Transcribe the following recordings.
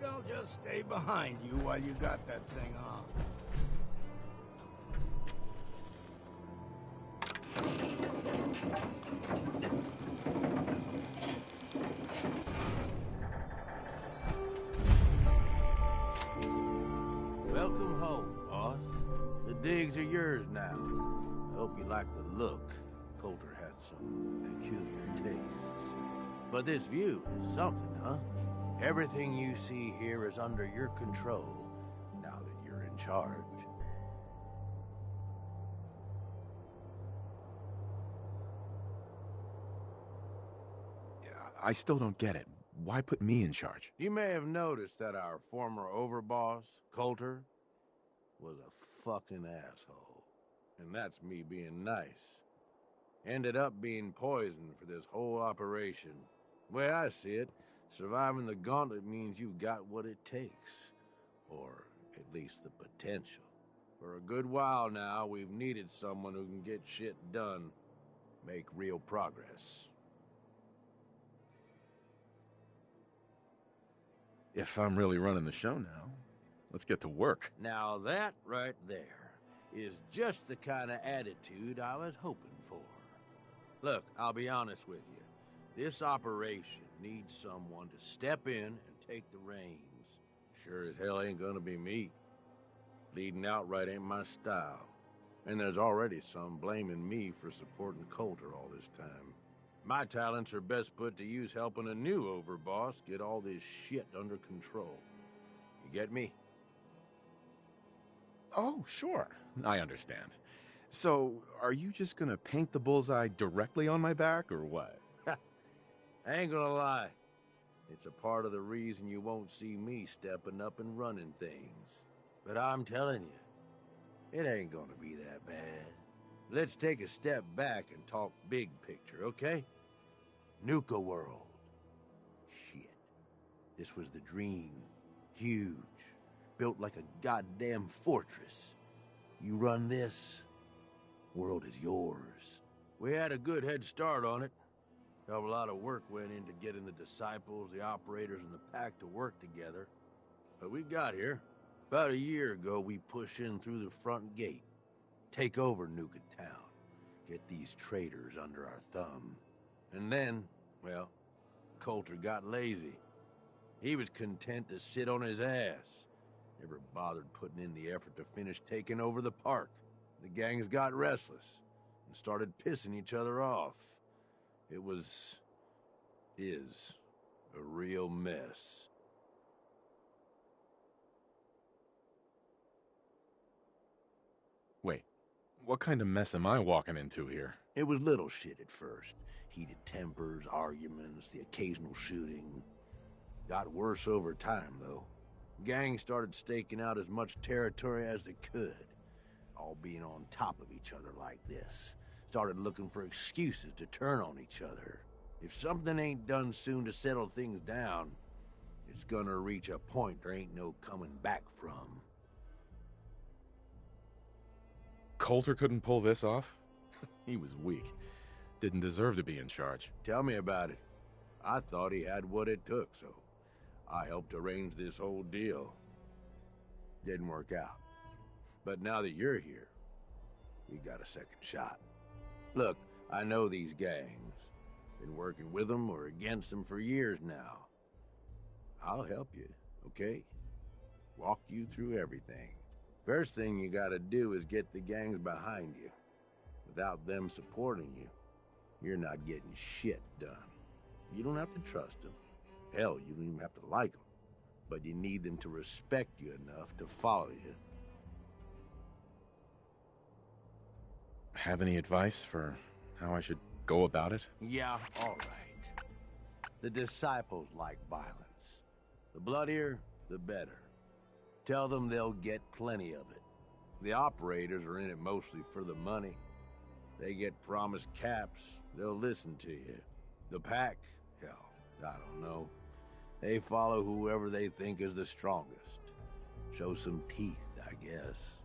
I'll just stay behind you while you got that thing on. Welcome home, boss. The digs are yours now. I hope you like the look. Coulter had some peculiar tastes. But this view is something, huh? Everything you see here is under your control, now that you're in charge. Yeah, I still don't get it. Why put me in charge? You may have noticed that our former overboss, Coulter, was a fucking asshole. And that's me being nice. Ended up being poisoned for this whole operation. The way I see it, surviving the gauntlet means you've got what it takes. Or at least the potential. For a good while now, we've needed someone who can get shit done. Make real progress. If I'm really running the show now, let's get to work. Now that right there is just the kind of attitude I was hoping for. Look, I'll be honest with you. This operation needs someone to step in and take the reins. Sure as hell ain't gonna be me. Leading outright ain't my style. And there's already some blaming me for supporting Coulter all this time. My talents are best put to use helping a new overboss get all this shit under control. You get me? Oh, sure. I understand. So, are you just gonna paint the bullseye directly on my back, or what? I ain't gonna lie. It's a part of the reason you won't see me stepping up and running things. But I'm telling you, it ain't gonna be that bad. Let's take a step back and talk big picture, okay? Nuka World. Shit. This was the dream. Huge. Built like a goddamn fortress. You run this, world is yours. We had a good head start on it. A lot of work went into getting the disciples, the operators, and the pack to work together. But we got here. About a year ago, we pushed in through the front gate. Take over Nuka Town. Get these traitors under our thumb. And then, well, Coulter got lazy. He was content to sit on his ass. Never bothered putting in the effort to finish taking over the park. The gangs got restless and started pissing each other off. It is a real mess. Wait, what kind of mess am I walking into here? It was little shit at first. Heated tempers, arguments, the occasional shooting. Got worse over time, though. Gangs started staking out as much territory as they could. All being on top of each other like this. Started looking for excuses to turn on each other. If something ain't done soon to settle things down, it's gonna reach a point there ain't no coming back from. Coulter couldn't pull this off? He was weak. Didn't deserve to be in charge. Tell me about it. I thought he had what it took, so I helped arrange this whole deal. Didn't work out. But now that you're here, we got a second shot. Look, I know these gangs. Been working with them or against them for years now. I'll help you, okay? Walk you through everything. First thing you gotta do is get the gangs behind you. Without them supporting you, you're not getting shit done. You don't have to trust them. Hell, you don't even have to like them. But you need them to respect you enough to follow you. Have any advice for how I should go about it? Yeah, all right. The disciples like violence. The bloodier, the better. Tell them they'll get plenty of it. The operators are in it mostly for the money. They get promised caps, they'll listen to you. The pack, hell, I don't know. They follow whoever they think is the strongest. Show some teeth, I guess.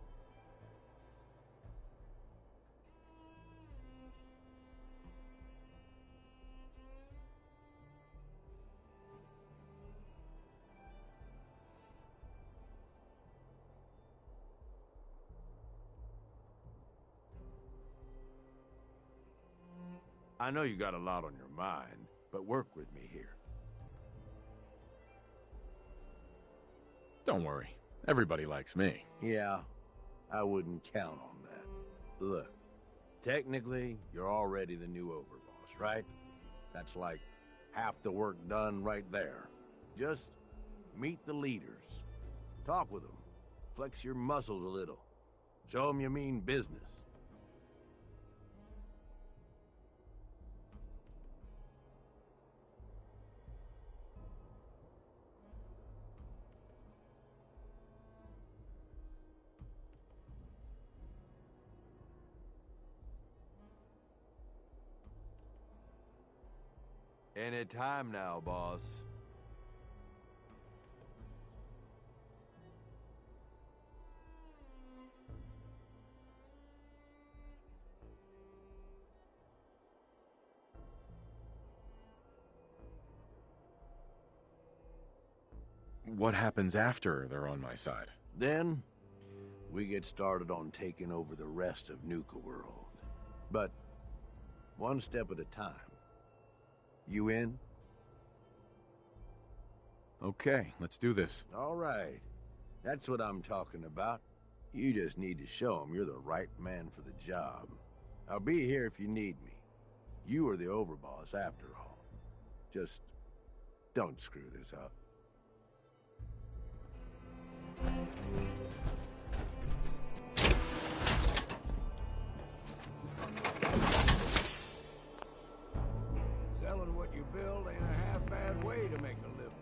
I know you got a lot on your mind, but work with me here. Don't worry. Everybody likes me. Yeah, I wouldn't count on that. Look, technically, you're already the new overboss, right? That's like half the work done right there. Just meet the leaders. Talk with them. Flex your muscles a little. Show them you mean business. Any time now, boss. What happens after they're on my side? Then, we get started on taking over the rest of Nuka World. But, one step at a time. You in? Okay, let's do this. All right. That's what I'm talking about. You just need to show them you're the right man for the job. I'll be here if you need me. You are the overboss after all. Just don't screw this up. Selling what you build ain't a half-bad way to make a living.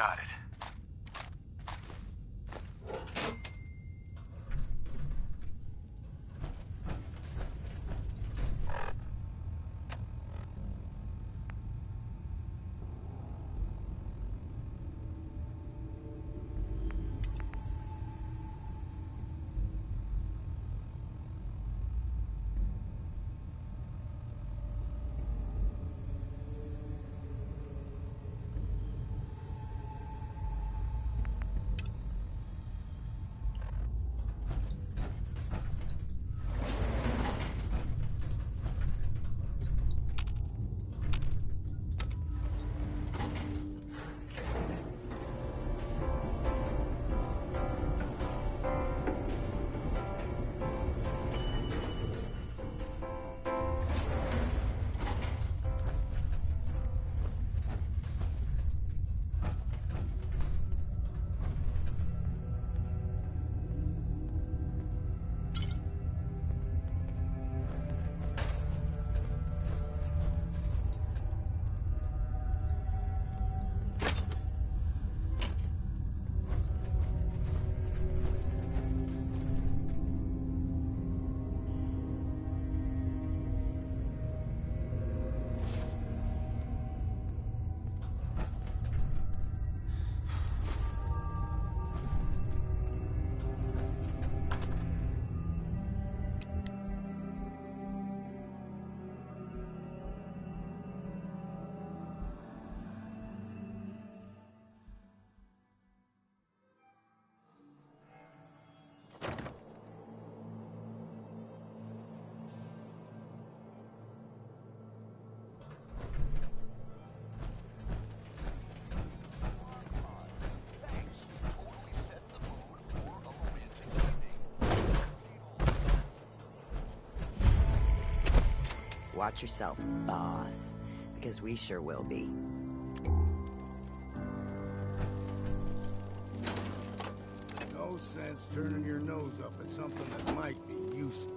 got it. Watch yourself, boss, because we sure will be. No sense turning your nose up at something that might be useful.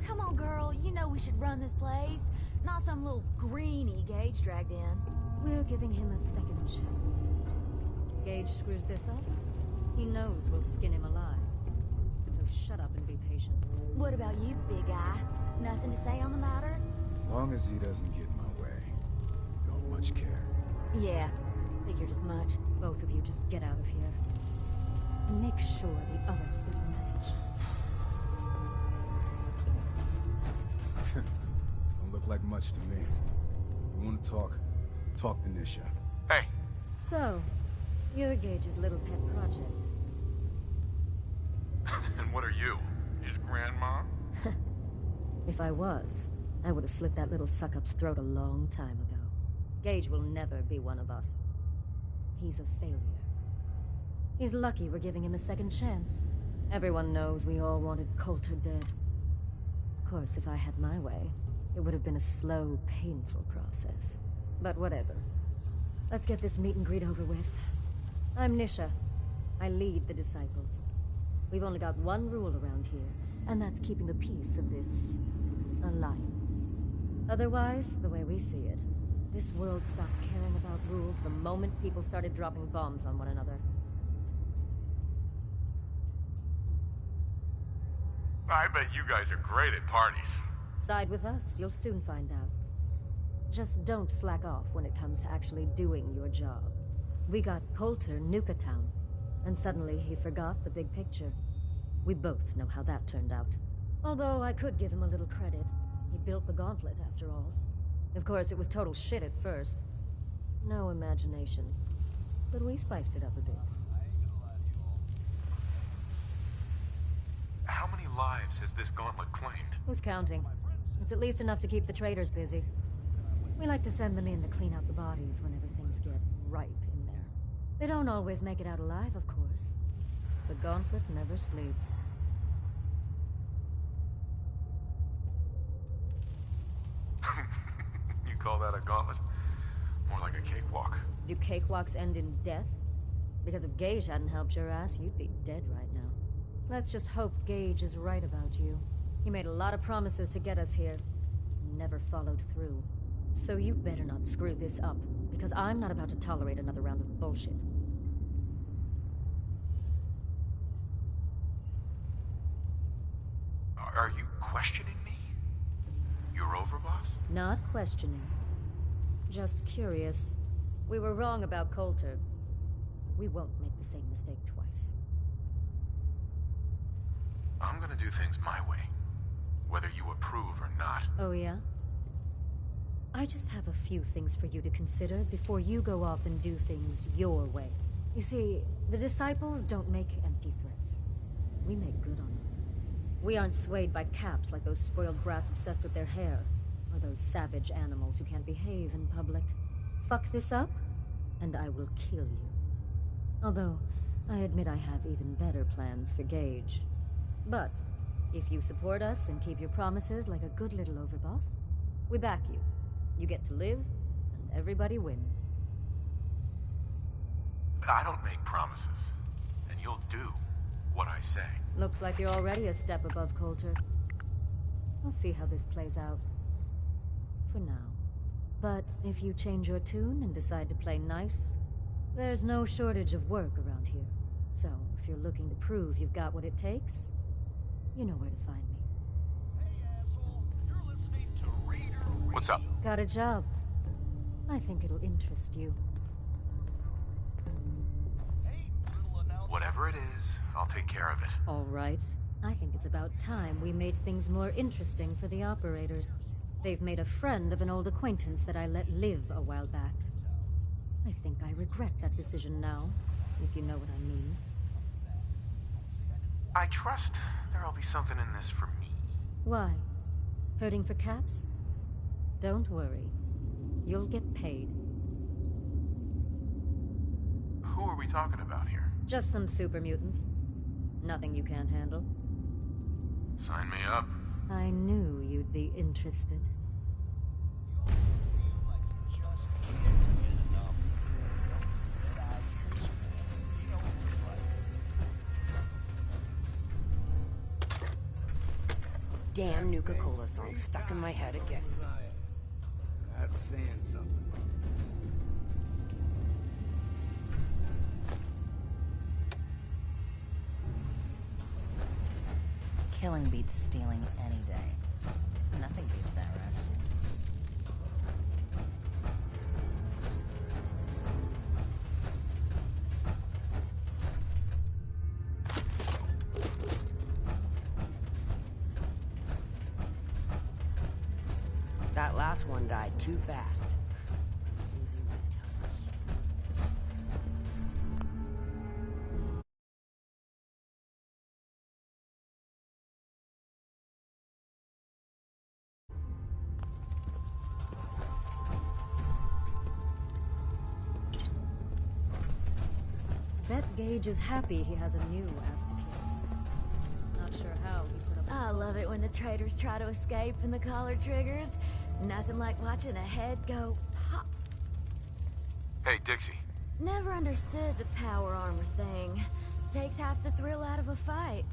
Come on, girl. You know we should run this place. Not some little greenie Gage dragged in. We're giving him a second chance. Gage screws this up, he knows we'll skin him alive. So shut up and be patient. What about you, big guy? Nothing to say on the matter? As long as he doesn't get in my way, don't much care. Yeah, figured as much. Both of you just get out of here. And make sure the others get the message. Don't look like much to me. You want to talk to Nisha. Hey. So, you're Gage's little pet project. And what are you? His grandma? If I was, I would have slit that little suck-up's throat a long time ago. Gage will never be one of us. He's a failure. He's lucky we're giving him a second chance. Everyone knows we all wanted Coulter dead. Of course, if I had my way, it would have been a slow, painful process. But whatever. Let's get this meet and greet over with. I'm Nisha. I lead the Disciples. We've only got one rule around here, and that's keeping the peace of this alliance. Otherwise, the way we see it, this world stopped caring about rules the moment people started dropping bombs on one another. I bet you guys are great at parties. Side with us, you'll soon find out. Just don't slack off when it comes to actually doing your job. We got Coulter Nuka-Town, and suddenly he forgot the big picture. We both know how that turned out. Although I could give him a little credit. He built the gauntlet, after all. Of course, it was total shit at first. No imagination. But we spiced it up a bit. How many lives has this gauntlet claimed? Who's counting? It's at least enough to keep the traders busy. We like to send them in to clean out the bodies whenever things get ripe in there. They don't always make it out alive, of course. The gauntlet never sleeps. You call that a gauntlet? More like like a cakewalk. Do cakewalks end in death? Because if Gage hadn't helped your ass, you'd be dead right now. Let's just hope Gage is right about you. He made a lot of promises to get us here. Never followed through. So you better not screw this up, because I'm not about to tolerate another round of bullshit. Are you questioning me? Your overboss? Not questioning. Just curious. We were wrong about Coulter. We won't make the same mistake twice. I'm gonna do things my way, whether you approve or not. Oh, yeah? I just have a few things for you to consider before you go off and do things your way. You see, the Disciples don't make empty threats. We make good on them. We aren't swayed by caps like those spoiled brats obsessed with their hair, or those savage animals who can't behave in public. Fuck this up, and I will kill you. Although, I admit I have even better plans for Gage. But, if you support us and keep your promises like a good little overboss, we back you. You get to live, and everybody wins. I don't make promises, and you'll do what I say. Looks like you're already a step above Coulter. We'll see how this plays out. For now. But if you change your tune and decide to play nice, there's no shortage of work around here. So, if you're looking to prove you've got what it takes, you know where to find me. Hey, asshole. You're listening to Raider Radio. What's up? Got a job. I think it'll interest you. Hey, little announcement. Whatever it is, I'll take care of it. All right. I think it's about time we made things more interesting for the operators. They've made a friend of an old acquaintance that I let live a while back. I think I regret that decision now, if you know what I mean. I trust there'll be something in this for me. Why? Hurting for caps? Don't worry. You'll get paid. Who are we talking about here? Just some super mutants. Nothing you can't handle. Sign me up. I knew you'd be interested. Damn Nuka-Cola song stuck in my head again. That's saying something. Killing beats stealing any day. Nothing beats that rush. That last one died too fast. Losing my touch. Bet Gage is happy he has a new ass to kiss. Not sure how he put up. I love it when the traitors try to escape and the collar triggers. Nothing like watching a head go pop. Hey, Dixie. Never understood the power armor thing. Takes half the thrill out of a fight.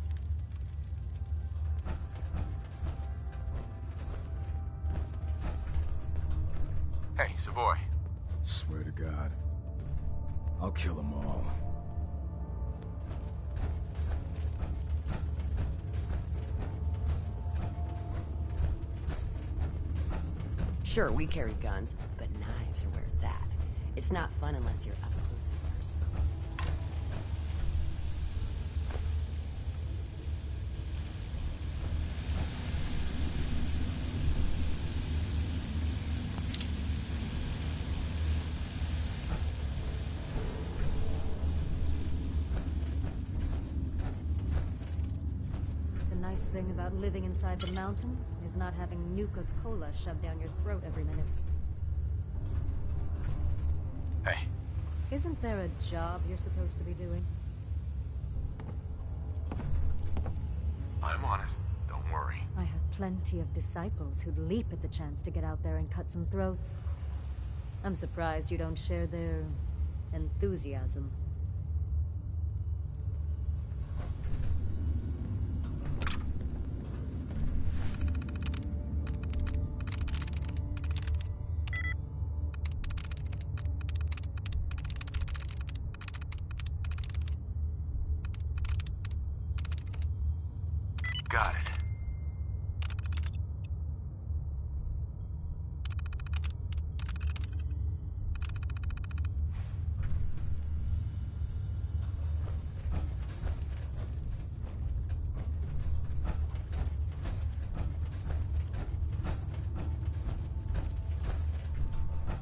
Hey, Savoy. Swear to God, I'll kill them all. Sure, we carry guns, but knives are where it's at. It's not fun unless you're up close and personal. The nice thing about living inside the mountain is not having Nuka-Cola shoved down your throat every minute. Hey. Isn't there a job you're supposed to be doing? I'm on it. Don't worry. I have plenty of disciples who'd leap at the chance to get out there and cut some throats. I'm surprised you don't share their enthusiasm. Got it.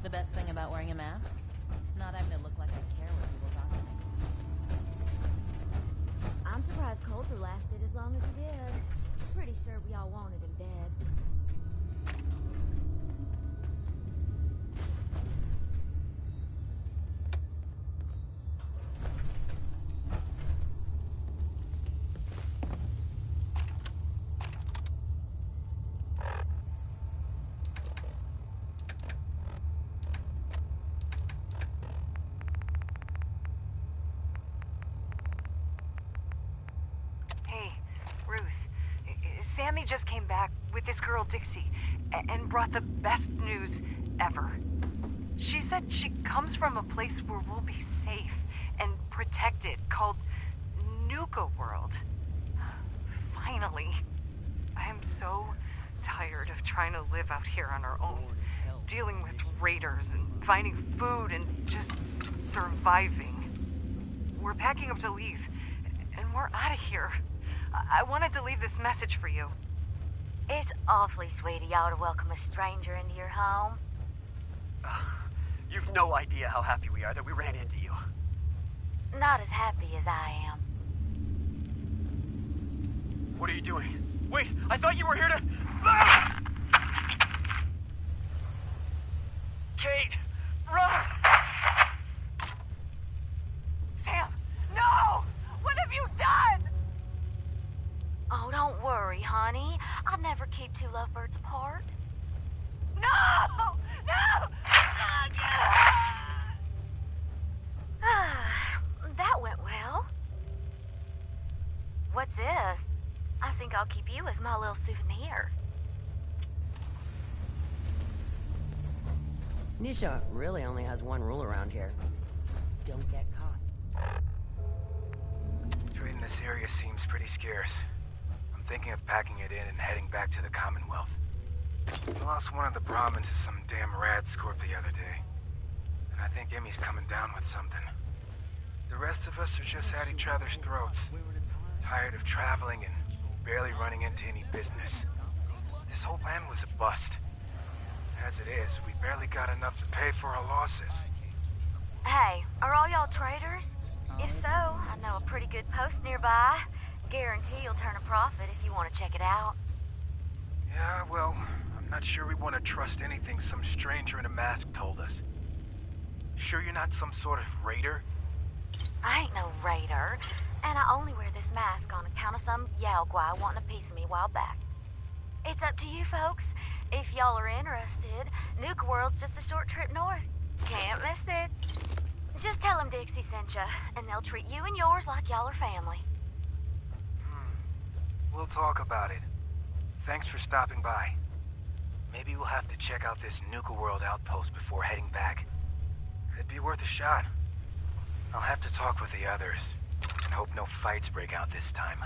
The best thing about wearing a mask? Not having to look like I care what people talk to me. I'm surprised Coulter lasted as long as he did. Pretty sure we all wanted him dead. Hey, Ruth. Sammy just came back with this girl Dixie and brought the best news ever. She said she comes from a place where we'll be safe and protected called Nuka World. Finally. I am so tired of trying to live out here on our own, dealing with raiders and finding food and just surviving. We're packing up to leave, and we're out of here. I wanted to leave this message for you. It's awfully sweet of y'all to welcome a stranger into your home. You've no idea how happy we are that we ran into you. Not as happy as I am. What are you doing? Wait, I thought you were here to... Ah! Kate! Run! Sam! No! What have you done? Oh, don't worry, honey. I'd never keep two lovebirds apart. No! No! That went well. What's this? I think I'll keep you as my little souvenir. Nisha really only has one rule around here. Don't get caught. Trade in this area seems pretty scarce. I'm thinking of packing it in and heading back to the Commonwealth. We lost one of the Brahmins to some damn rad scorp the other day. And I think Emmy's coming down with something. The rest of us are just at each other's throats. Tired of traveling and barely running into any business. This whole plan was a bust. As it is, we barely got enough to pay for our losses. Hey, are all y'all traders? If so, I know a pretty good post nearby. Guarantee you'll turn a profit if you want to check it out. Yeah, well, I'm not sure we want to trust anything some stranger in a mask told us. Sure you're not some sort of raider? I ain't no raider, and I only wear this mask on account of some Yaogwai wanting a piece of me a while back. It's up to you folks. If y'all are interested, Nuka World's just a short trip north. Can't miss it. Just tell them Dixie sent ya, and they'll treat you and yours like y'all are family. We'll talk about it. Thanks for stopping by. Maybe we'll have to check out this Nuka World outpost before heading back. Could be worth a shot. I'll have to talk with the others, and hope no fights break out this time.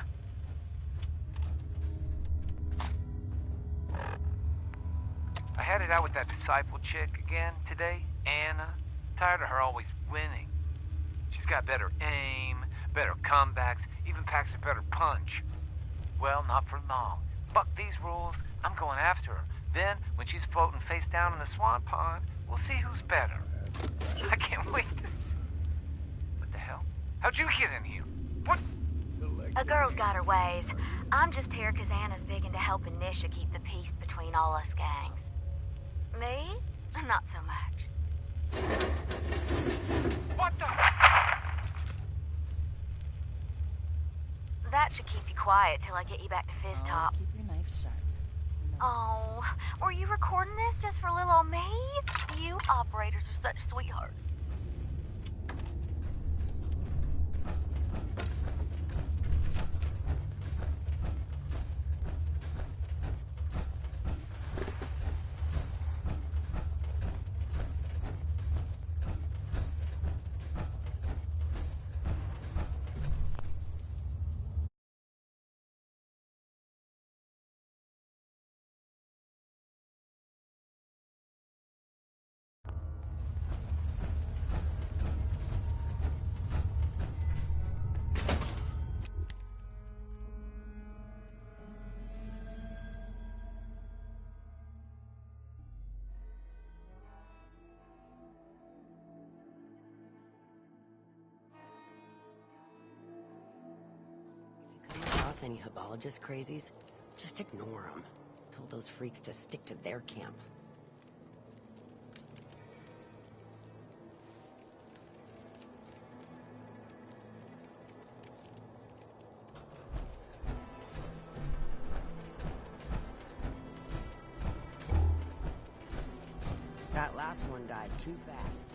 I had it out with that disciple chick again today, Anna. Tired of her always winning. She's got better aim, better comebacks, even packs a better punch. Well, not for long. Fuck these rules, I'm going after her. Then, when she's floating face down in the swan pond, we'll see who's better. I can't wait to see. What the hell? How'd you get in here? What? A girl's got her ways. I'm just here because Anna's big into helping Nisha keep the peace between all us gangs. Me? Not so much. What the? That should keep you quiet till I get you back to Fizz Top. Always keep your knife sharp. Oh, Were you recording this just for little old me? You operators are such sweethearts. Any Hibologist crazies, just ignore them. Told those freaks to stick to their camp. That last one died too fast.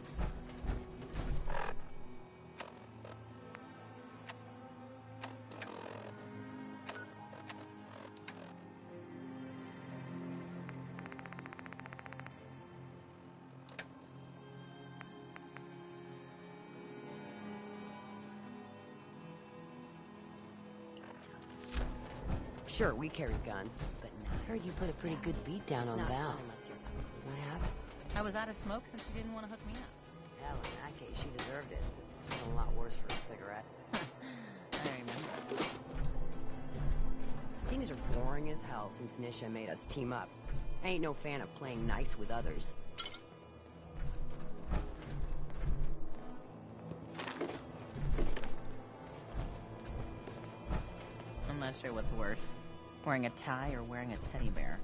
Sure, we carry guns, but I heard you put a pretty good beat down on Val. What happens? I was out of smoke since she didn't want to hook me up. Hell, in that case, she deserved it. A lot worse for a cigarette. I remember. Things are boring as hell since Nisha made us team up. I ain't no fan of playing nice with others. I'm not sure what's worse. Wearing a tie or wearing a teddy bear.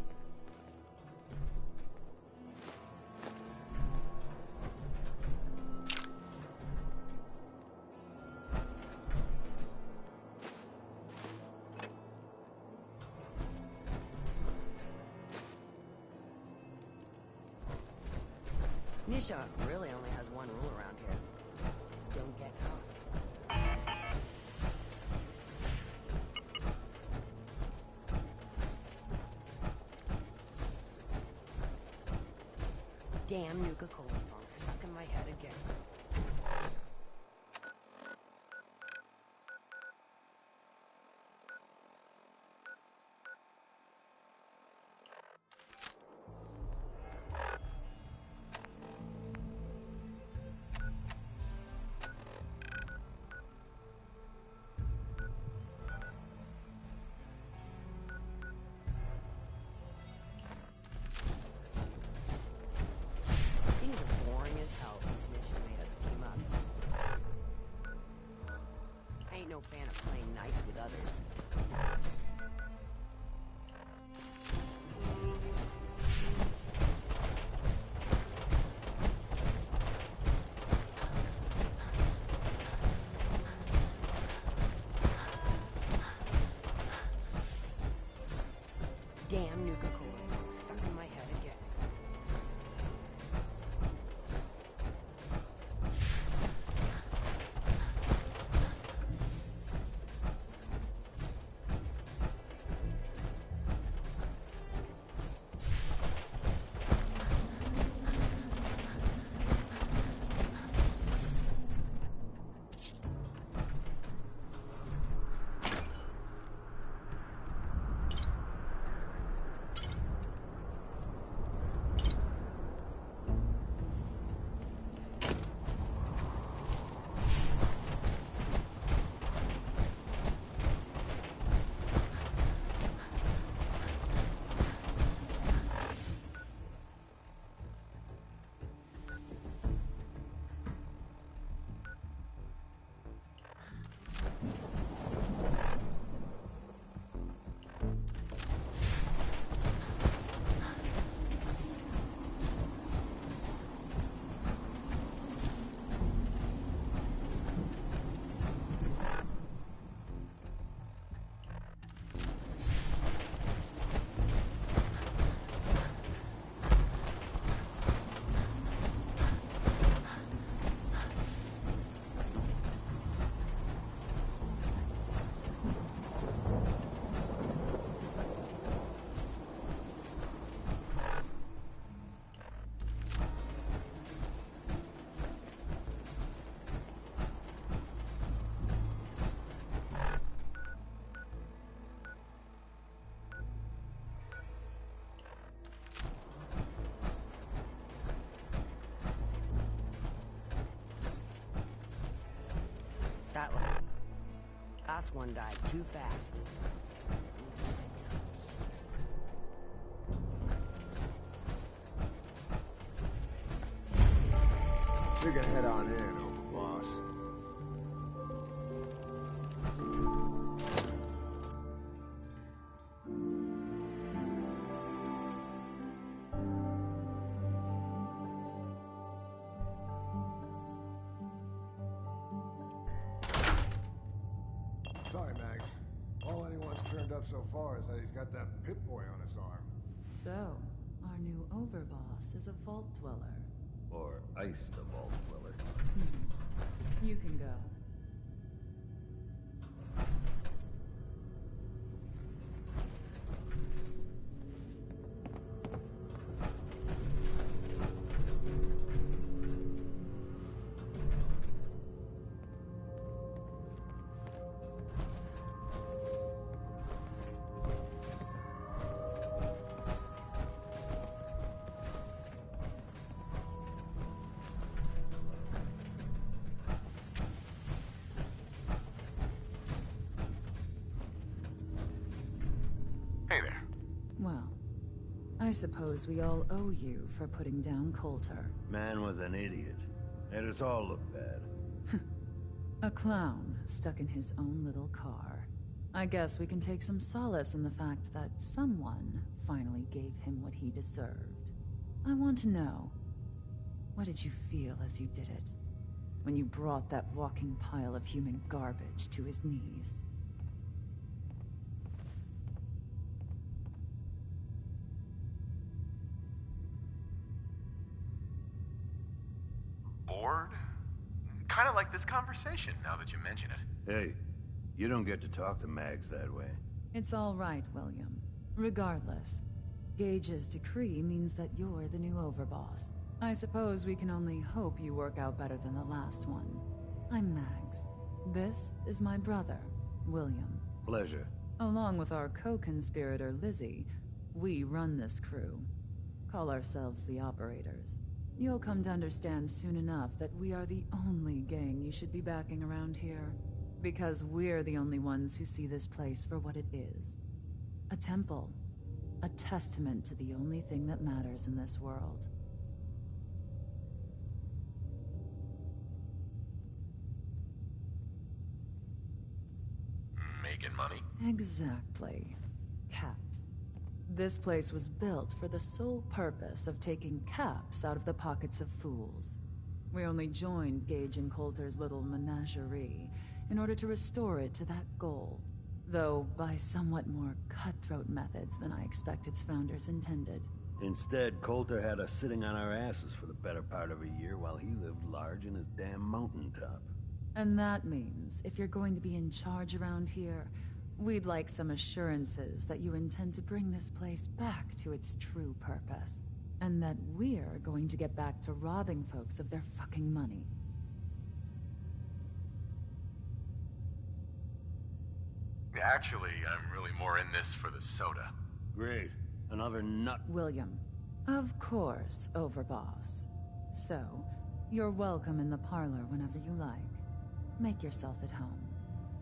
Nisha really only has one rule around here. Don't get caught. Damn Nuka-Cola song stuck in my head again. No fan of playing nice with others. Damn Nuka-Cola song stuck in my head again. Last one died too fast. We can head on in, boss. Sorry, Max. All anyone's turned up so far is that he's got that Pip-Boy on his arm. So, our new overboss is a vault dweller. Or ice the vault dweller. You can go. Hey there. Well, I suppose we all owe you for putting down Coulter. Man was an idiot. Made us all look bad. A clown stuck in his own little car. I guess we can take some solace in the fact that someone finally gave him what he deserved. I want to know, what did you feel as you did it? When you brought that walking pile of human garbage to his knees? Bored? Kind of like this conversation, now that you mention it. Hey, you don't get to talk to Mags that way. It's all right, William. Regardless, Gage's decree means that you're the new overboss. I suppose we can only hope you work out better than the last one. I'm Mags. This is my brother, William. Pleasure. Along with our co-conspirator, Lizzie, we run this crew. Call ourselves the Operators. You'll come to understand soon enough that we are the only gang you should be backing around here. Because we're the only ones who see this place for what it is. A temple. A testament to the only thing that matters in this world. Making money? Exactly. Caps. This place was built for the sole purpose of taking caps out of the pockets of fools. We only joined Gage and Coulter's little menagerie in order to restore it to that goal, though by somewhat more cutthroat methods than I expect its founders intended. Instead, Coulter had us sitting on our asses for the better part of a year while he lived large in his damn mountaintop. And that means, if you're going to be in charge around here, we'd like some assurances that you intend to bring this place back to its true purpose. And that we're going to get back to robbing folks of their fucking money. Actually, I'm really more in this for the soda. Great. Another nut. William. Of course, Overboss. So, you're welcome in the parlor whenever you like. Make yourself at home.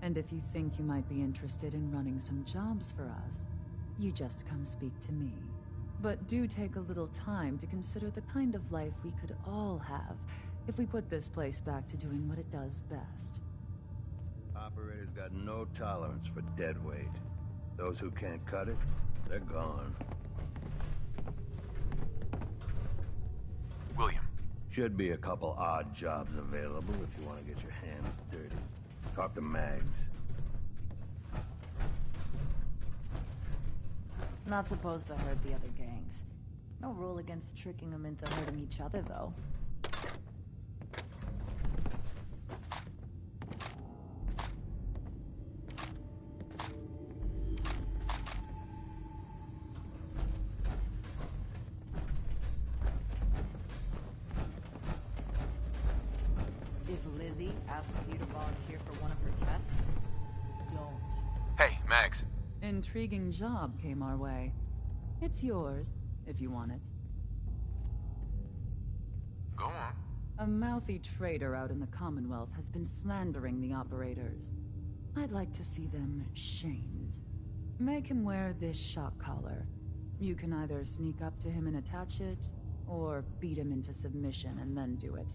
And if you think you might be interested in running some jobs for us, you just come speak to me. But do take a little time to consider the kind of life we could all have if we put this place back to doing what it does best. Operators got no tolerance for dead weight. Those who can't cut it, they're gone. William. Should be a couple odd jobs available if you want to get your hands dirty. Talk to Mags. Not supposed to hurt the other gangs. No rule against tricking them into hurting each other, though. If Lizzie asks you to volunteer for one of her tests, don't. Hey, Mags. Intriguing job came our way. It's yours, if you want it. Go on. A mouthy traitor out in the Commonwealth has been slandering the Operators. I'd like to see them shamed. Make him wear this shock collar. You can either sneak up to him and attach it, or beat him into submission and then do it.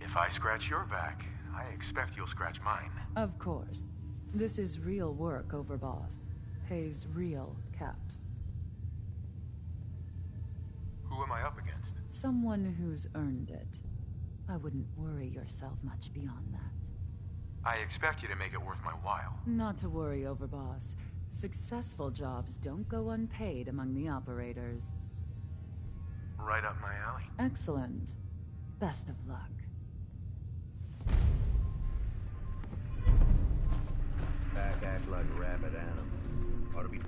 If I scratch your back, I expect you'll scratch mine. Of course. This is real work, Overboss. Pays real caps. Who am I up against? Someone who's earned it. I wouldn't worry yourself much beyond that. I expect you to make it worth my while. Not to worry, Overboss. Successful jobs don't go unpaid among the operators. Right up my alley. Excellent. Best of luck. Back act like rabid animals. Ought to be...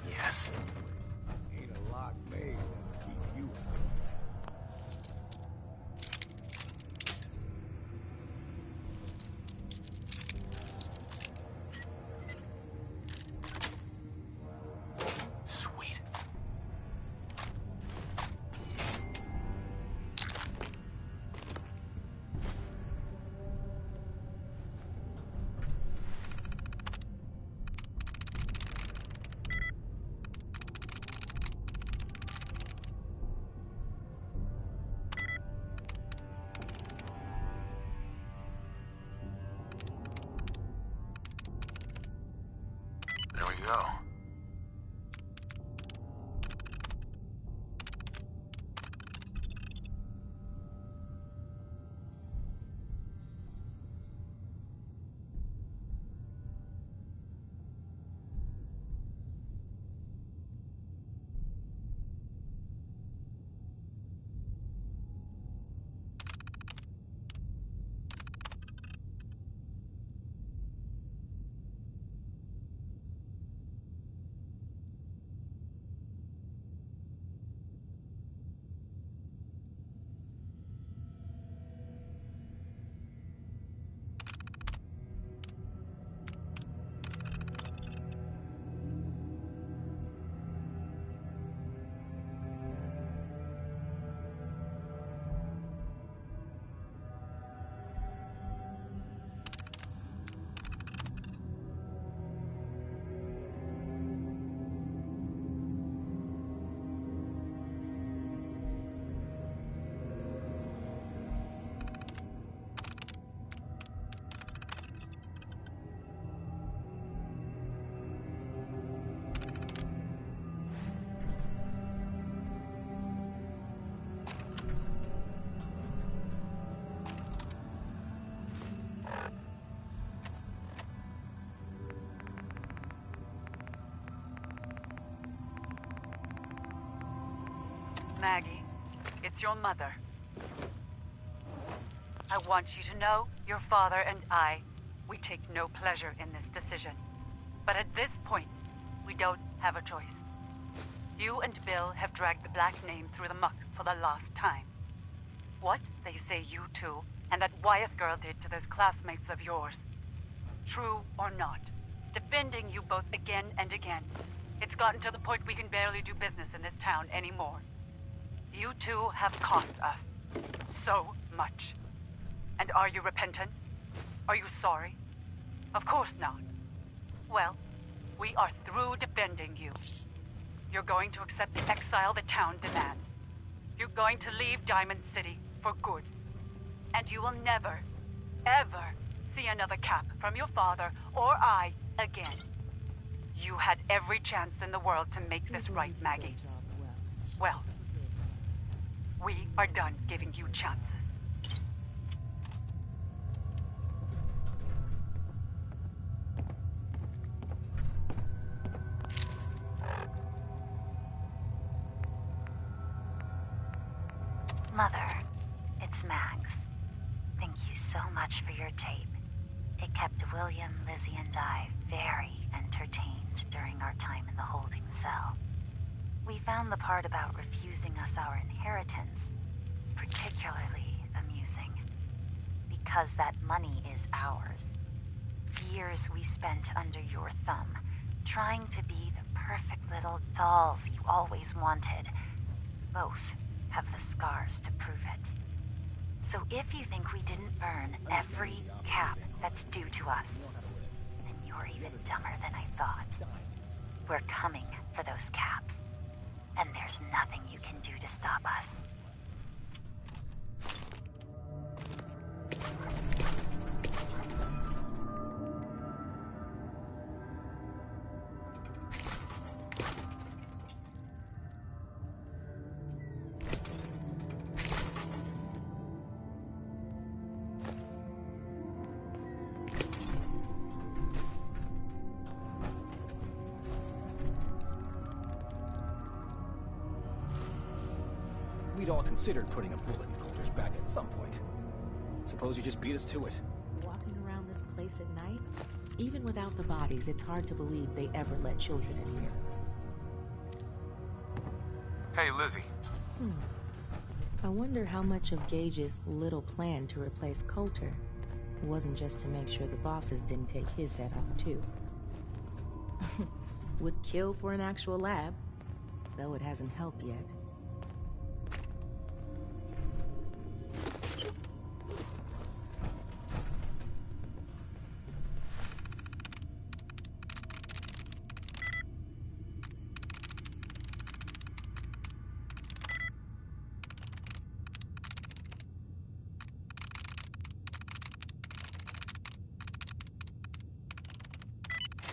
Yes. Ain't a lock made that'll keep you out. Sweet. There we go. Maggie, it's your mother. I want you to know your father and I, we take no pleasure in this decision. But at this point, we don't have a choice. You and Bill have dragged the Black name through the muck for the last time. What they say you two and that Wyeth girl did to those classmates of yours. True or not, defending you both again and again. It's gotten to the point we can barely do business in this town anymore. You two have cost us so much. And are you repentant? Are you sorry? Of course not. Well, we are through defending you. You're going to accept the exile the town demands. You're going to leave Diamond City for good. And you will never, ever see another cap from your father or I again. You had every chance in the world to make this right, Maggie. Well, we are done giving you chances. Mother, it's Max. Thank you so much for your tape. It kept William, Lizzie, and I very entertained during our time in the holding cell. We found the part about refusing us our inheritance particularly amusing. Because that money is ours. Years we spent under your thumb, trying to be the perfect little dolls you always wanted. Both have the scars to prove it. So if you think we didn't earn every cap that's due to us, then you're even dumber than I thought. We're coming for those caps, and there's nothing you can do to stop us. We'd all considered putting a bullet in Coulter's back at some point. Suppose you just beat us to it. Walking around this place at night, even without the bodies, it's hard to believe they ever let children in here. Hey, Lizzie. I wonder how much of Gage's little plan to replace Coulter wasn't just to make sure the bosses didn't take his head off, too. Would kill for an actual lab, though it hasn't helped yet.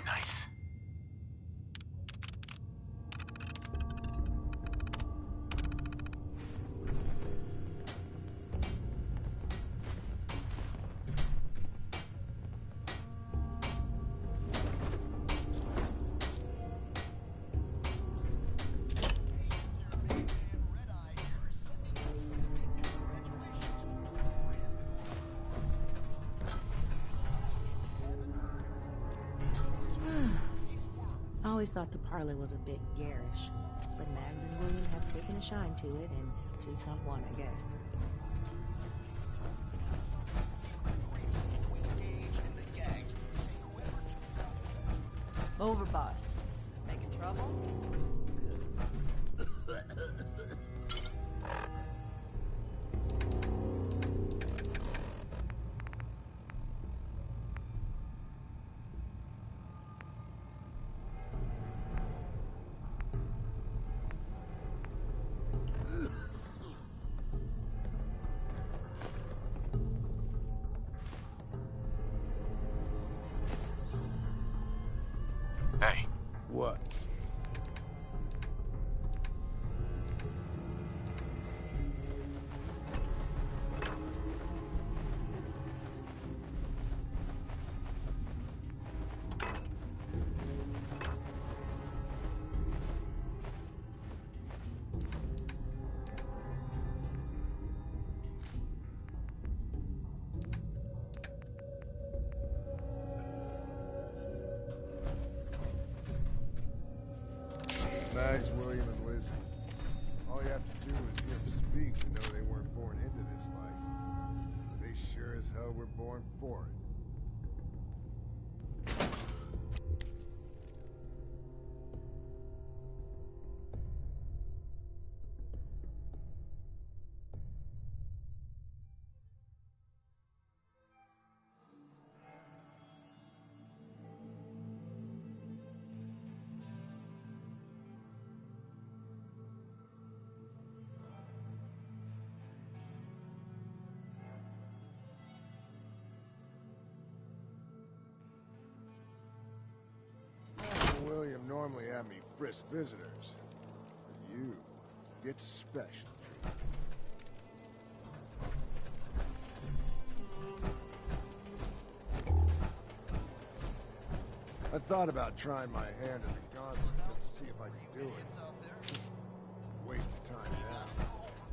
Nice. I always thought the parlor was a bit garish, but Mags and William have taken a shine to it, and to Trump one, I guess. Overboss. Making trouble? Hey. What? Mags, William, and Lizzie. All you have to do is hear them speak to know they weren't born into this life. They sure as hell were born for it. William normally had me frisk visitors. But you get special treatment. I thought about trying my hand at the gauntlet just to see if I could do it. Waste of time now.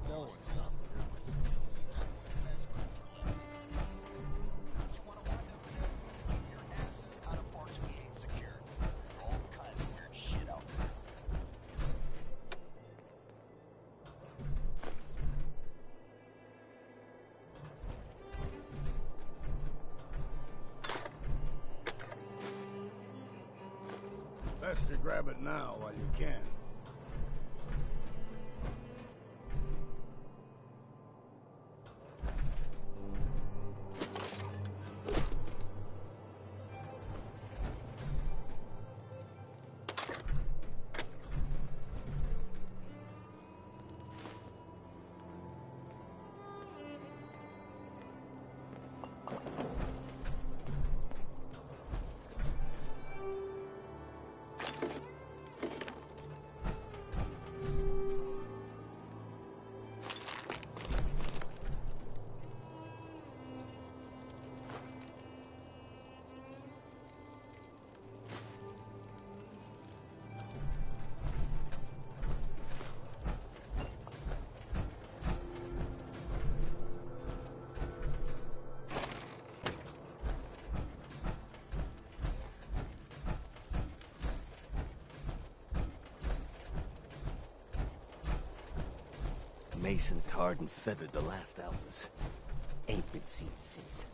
No one's stopping me. Best to grab it now while you can. Mason tarred and feathered the last alphas. Ain't been seen since.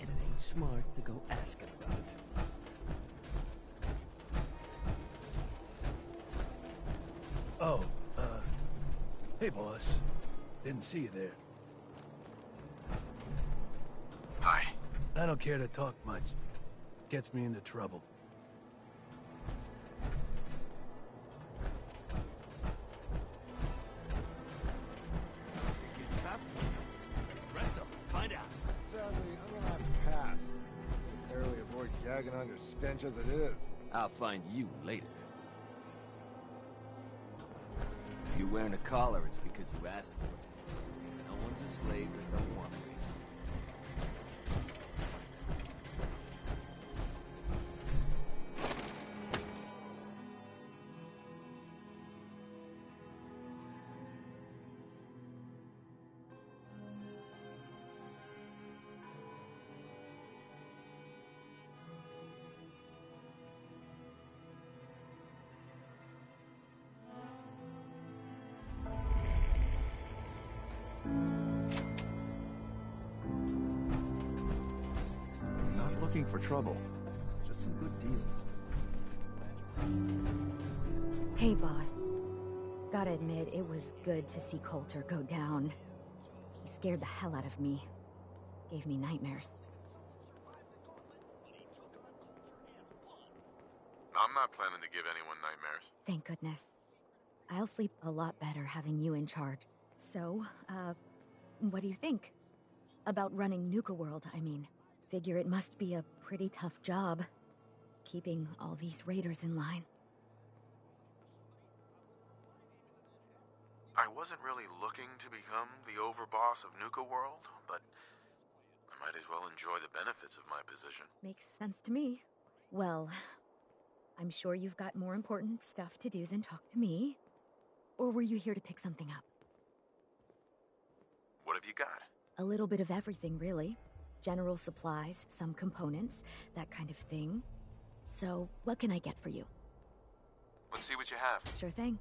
And it ain't smart to go asking about it. Oh, hey boss. Didn't see you there. Hi. I don't care to talk much. Gets me into trouble. Sadly, I'm gonna have to pass. Barely avoid gagging on your stench as it is. I'll find you later. If you're wearing a collar, it's because you asked for it. No one's a slave that don't want to be. Not looking for trouble. Just some good deals. Hey, boss. Gotta admit, it was good to see Coulter go down. He scared the hell out of me. Gave me nightmares. I'm not planning to give anyone nightmares. Thank goodness. I'll sleep a lot better having you in charge. So, what do you think? About running Nuka World, I mean. Figure it must be a pretty tough job, keeping all these raiders in line. I wasn't really looking to become the overboss of Nuka World, but I might as well enjoy the benefits of my position. Makes sense to me. Well, I'm sure you've got more important stuff to do than talk to me. Or were you here to pick something up? What have you got? A little bit of everything, really. General supplies, some components, that kind of thing. So, what can I get for you? Let's see what you have. Sure thing.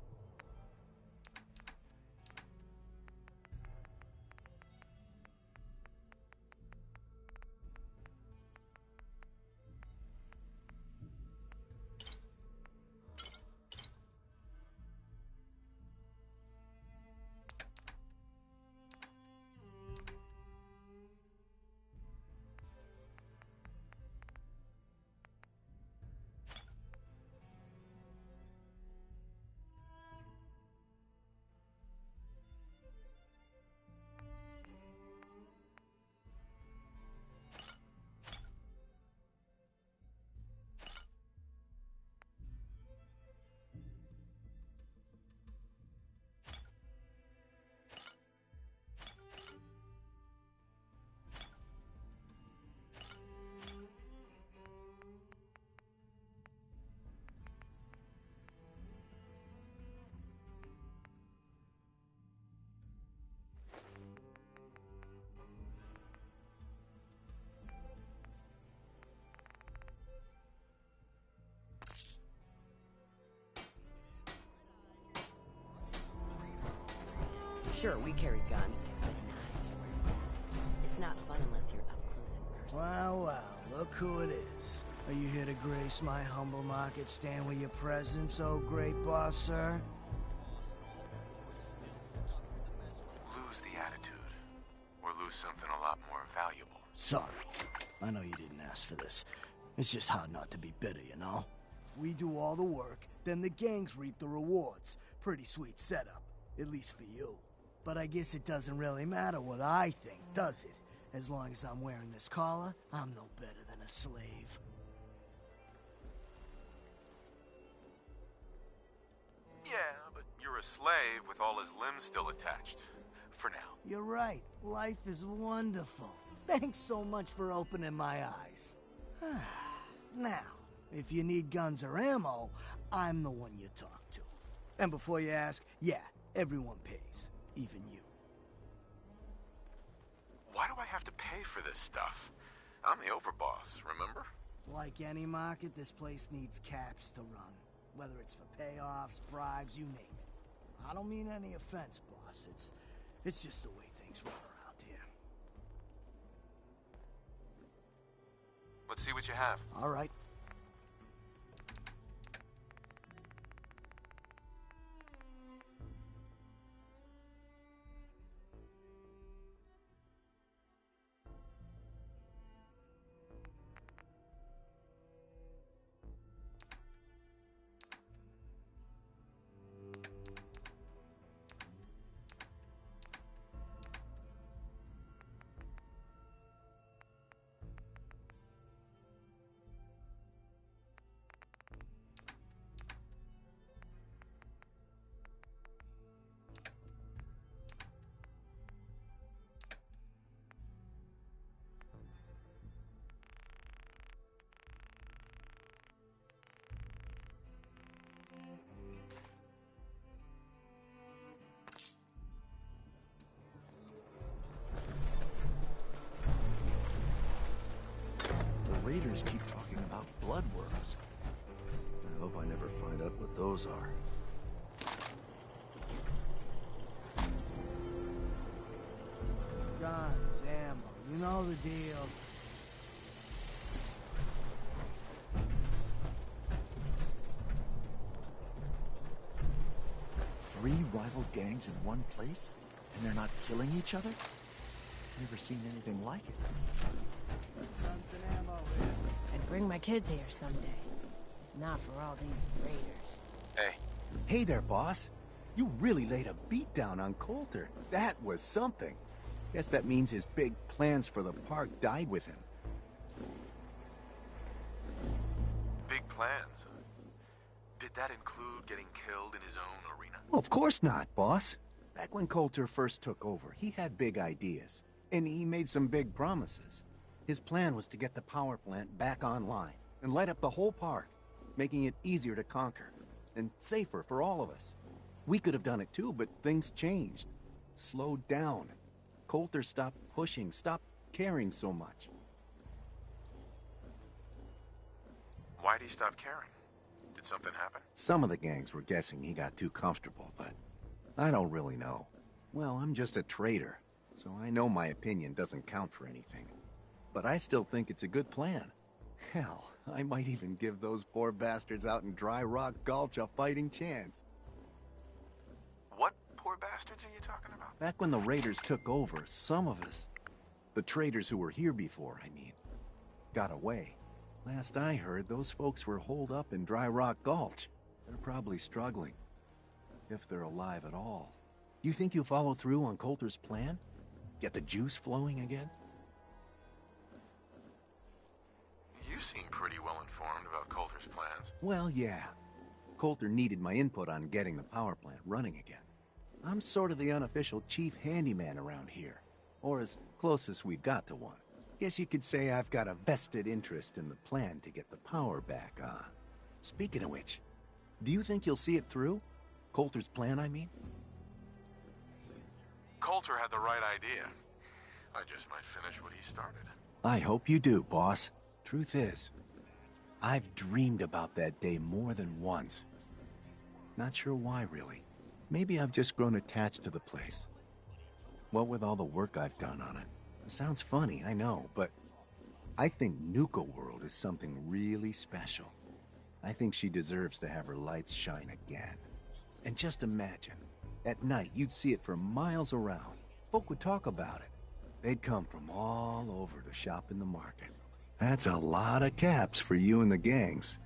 Sure, we carry guns, but knives are where it's at. It's not fun unless you're up close and personal. Wow, wow, look who it is. Are you here to grace my humble market stand with your presence, oh great boss, sir? Lose the attitude, or lose something a lot more valuable. Sorry. I know you didn't ask for this. It's just hard not to be bitter, you know? We do all the work, then the gangs reap the rewards. Pretty sweet setup, at least for you. But I guess it doesn't really matter what I think, does it? As long as I'm wearing this collar, I'm no better than a slave. Yeah, but you're a slave with all his limbs still attached. For now. You're right. Life is wonderful. Thanks so much for opening my eyes. Now, if you need guns or ammo, I'm the one you talk to. And before you ask, yeah, everyone pays. Even you. Why do I have to pay for this stuff? I'm the overboss, remember? Like any market, this place needs caps to run. Whether it's for payoffs, bribes, you name it. I don't mean any offense, boss. It's just the way things run around here. Let's see what you have. All right. The Raiders keep talking about bloodworms. I hope I never find out what those are. Guns, ammo, you know the deal. Three rival gangs in one place? And they're not killing each other? Never seen anything like it. Guns and ammo here. I'd bring my kids here someday. If not for all these raiders. Hey. Hey there, boss. You really laid a beat down on Coulter. That was something. Guess that means his big plans for the park died with him. Big plans. Did that include getting killed in his own arena? Well, of course not, boss. Back when Coulter first took over, he had big ideas. And he made some big promises. His plan was to get the power plant back online and light up the whole park, making it easier to conquer and safer for all of us. We could have done it too, but things changed. Slowed down. Coulter stopped pushing, stopped caring so much. Why'd he stop caring? Did something happen? Some of the gangs were guessing he got too comfortable, but I don't really know. Well, I'm just a trader, so I know my opinion doesn't count for anything. But I still think it's a good plan. Hell, I might even give those poor bastards out in Dry Rock Gulch a fighting chance. What poor bastards are you talking about? Back when the Raiders took over, some of us, the traders who were here before, I mean, got away. Last I heard, those folks were holed up in Dry Rock Gulch. They're probably struggling. If they're alive at all. You think you'll follow through on Coulter's plan? Get the juice flowing again? You seem pretty well informed about Coulter's plans. Well, yeah. Coulter needed my input on getting the power plant running again. I'm sort of the unofficial chief handyman around here. Or as close as we've got to one. Guess you could say I've got a vested interest in the plan to get the power back on. Speaking of which, do you think you'll see it through? Coulter's plan, I mean? Coulter had the right idea. I just might finish what he started. I hope you do, boss. Truth is, I've dreamed about that day more than once. Not sure why, really. Maybe I've just grown attached to the place. What with all the work I've done on it. It sounds funny, I know, but I think Nuka World is something really special. I think she deserves to have her lights shine again. And just imagine, at night you'd see it for miles around. Folk would talk about it. They'd come from all over to shop in the market. That's a lot of caps for you and the gangs.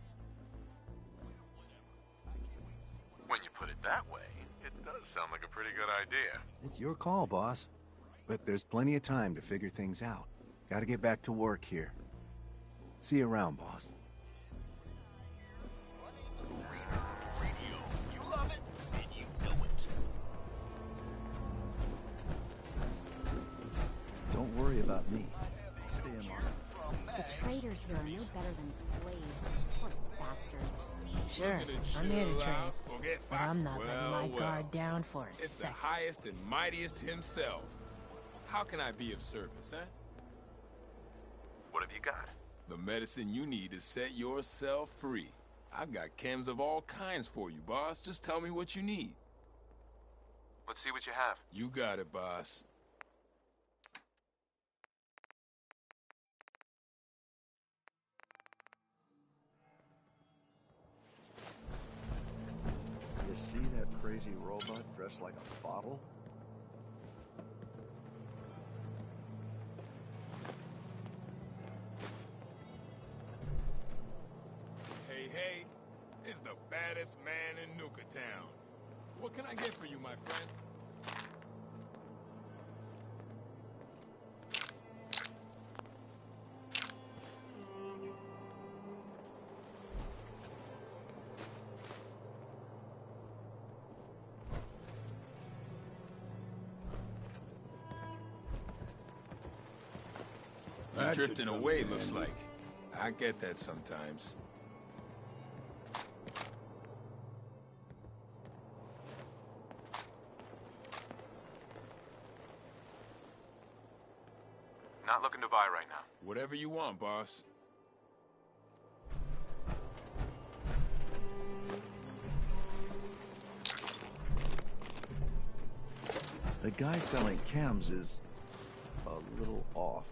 When you put it that way, it does sound like a pretty good idea. It's your call, boss. But there's plenty of time to figure things out. Gotta get back to work here. See you around, boss. You love it, and you know it. Don't worry about me. I'll stay in line. The traders here are no better than slaves. Poor bastards. Sure, I'm here to trade, but I'm not letting my guard down for a It's second. the highest and mightiest himself. How can I be of service, huh? What have you got? The medicine you need to set yourself free. I've got chems of all kinds for you, boss. Just tell me what you need. Let's see what you have. You got it, boss. You see that crazy robot dressed like a bottle? Hey, it's the baddest man in Nuka Town. What can I get for you, my friend? You're drifting away, looks like. I get that sometimes. Not looking to buy right now. Whatever you want, boss. The guy selling chems is a little off.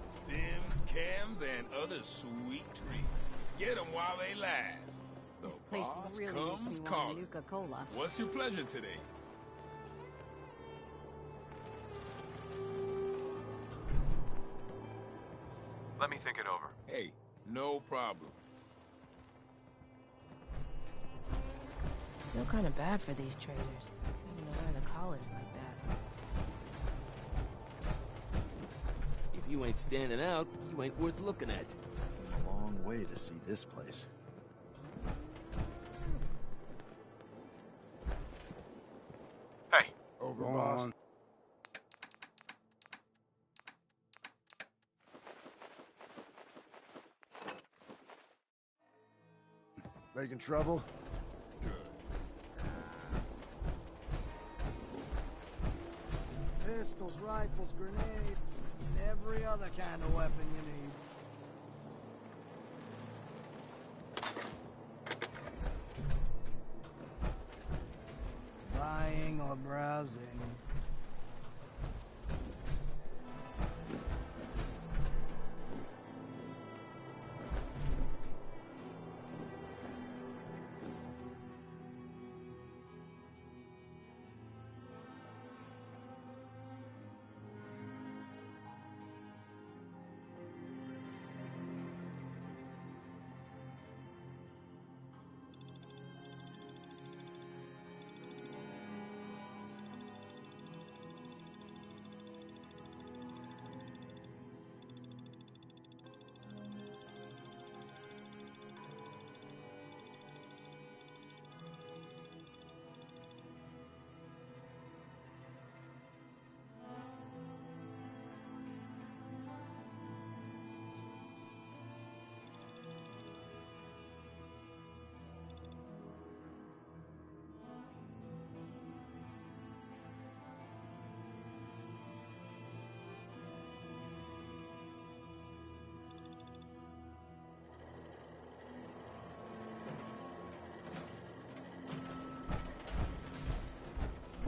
Stems, cams, and other sweet treats. Get them while they last. The This place boss really comes makes me want calling. Nuka-Cola. What's your pleasure today? Let me think it over. Hey, no problem. I feel kind of bad for these traders. Having to wear the collars like that. If you ain't standing out, you ain't worth looking at. A long way to see this place. Hey. Over, boss. Making trouble? Pistols, rifles, grenades, and every other kind of weapon you need. Buying or browsing.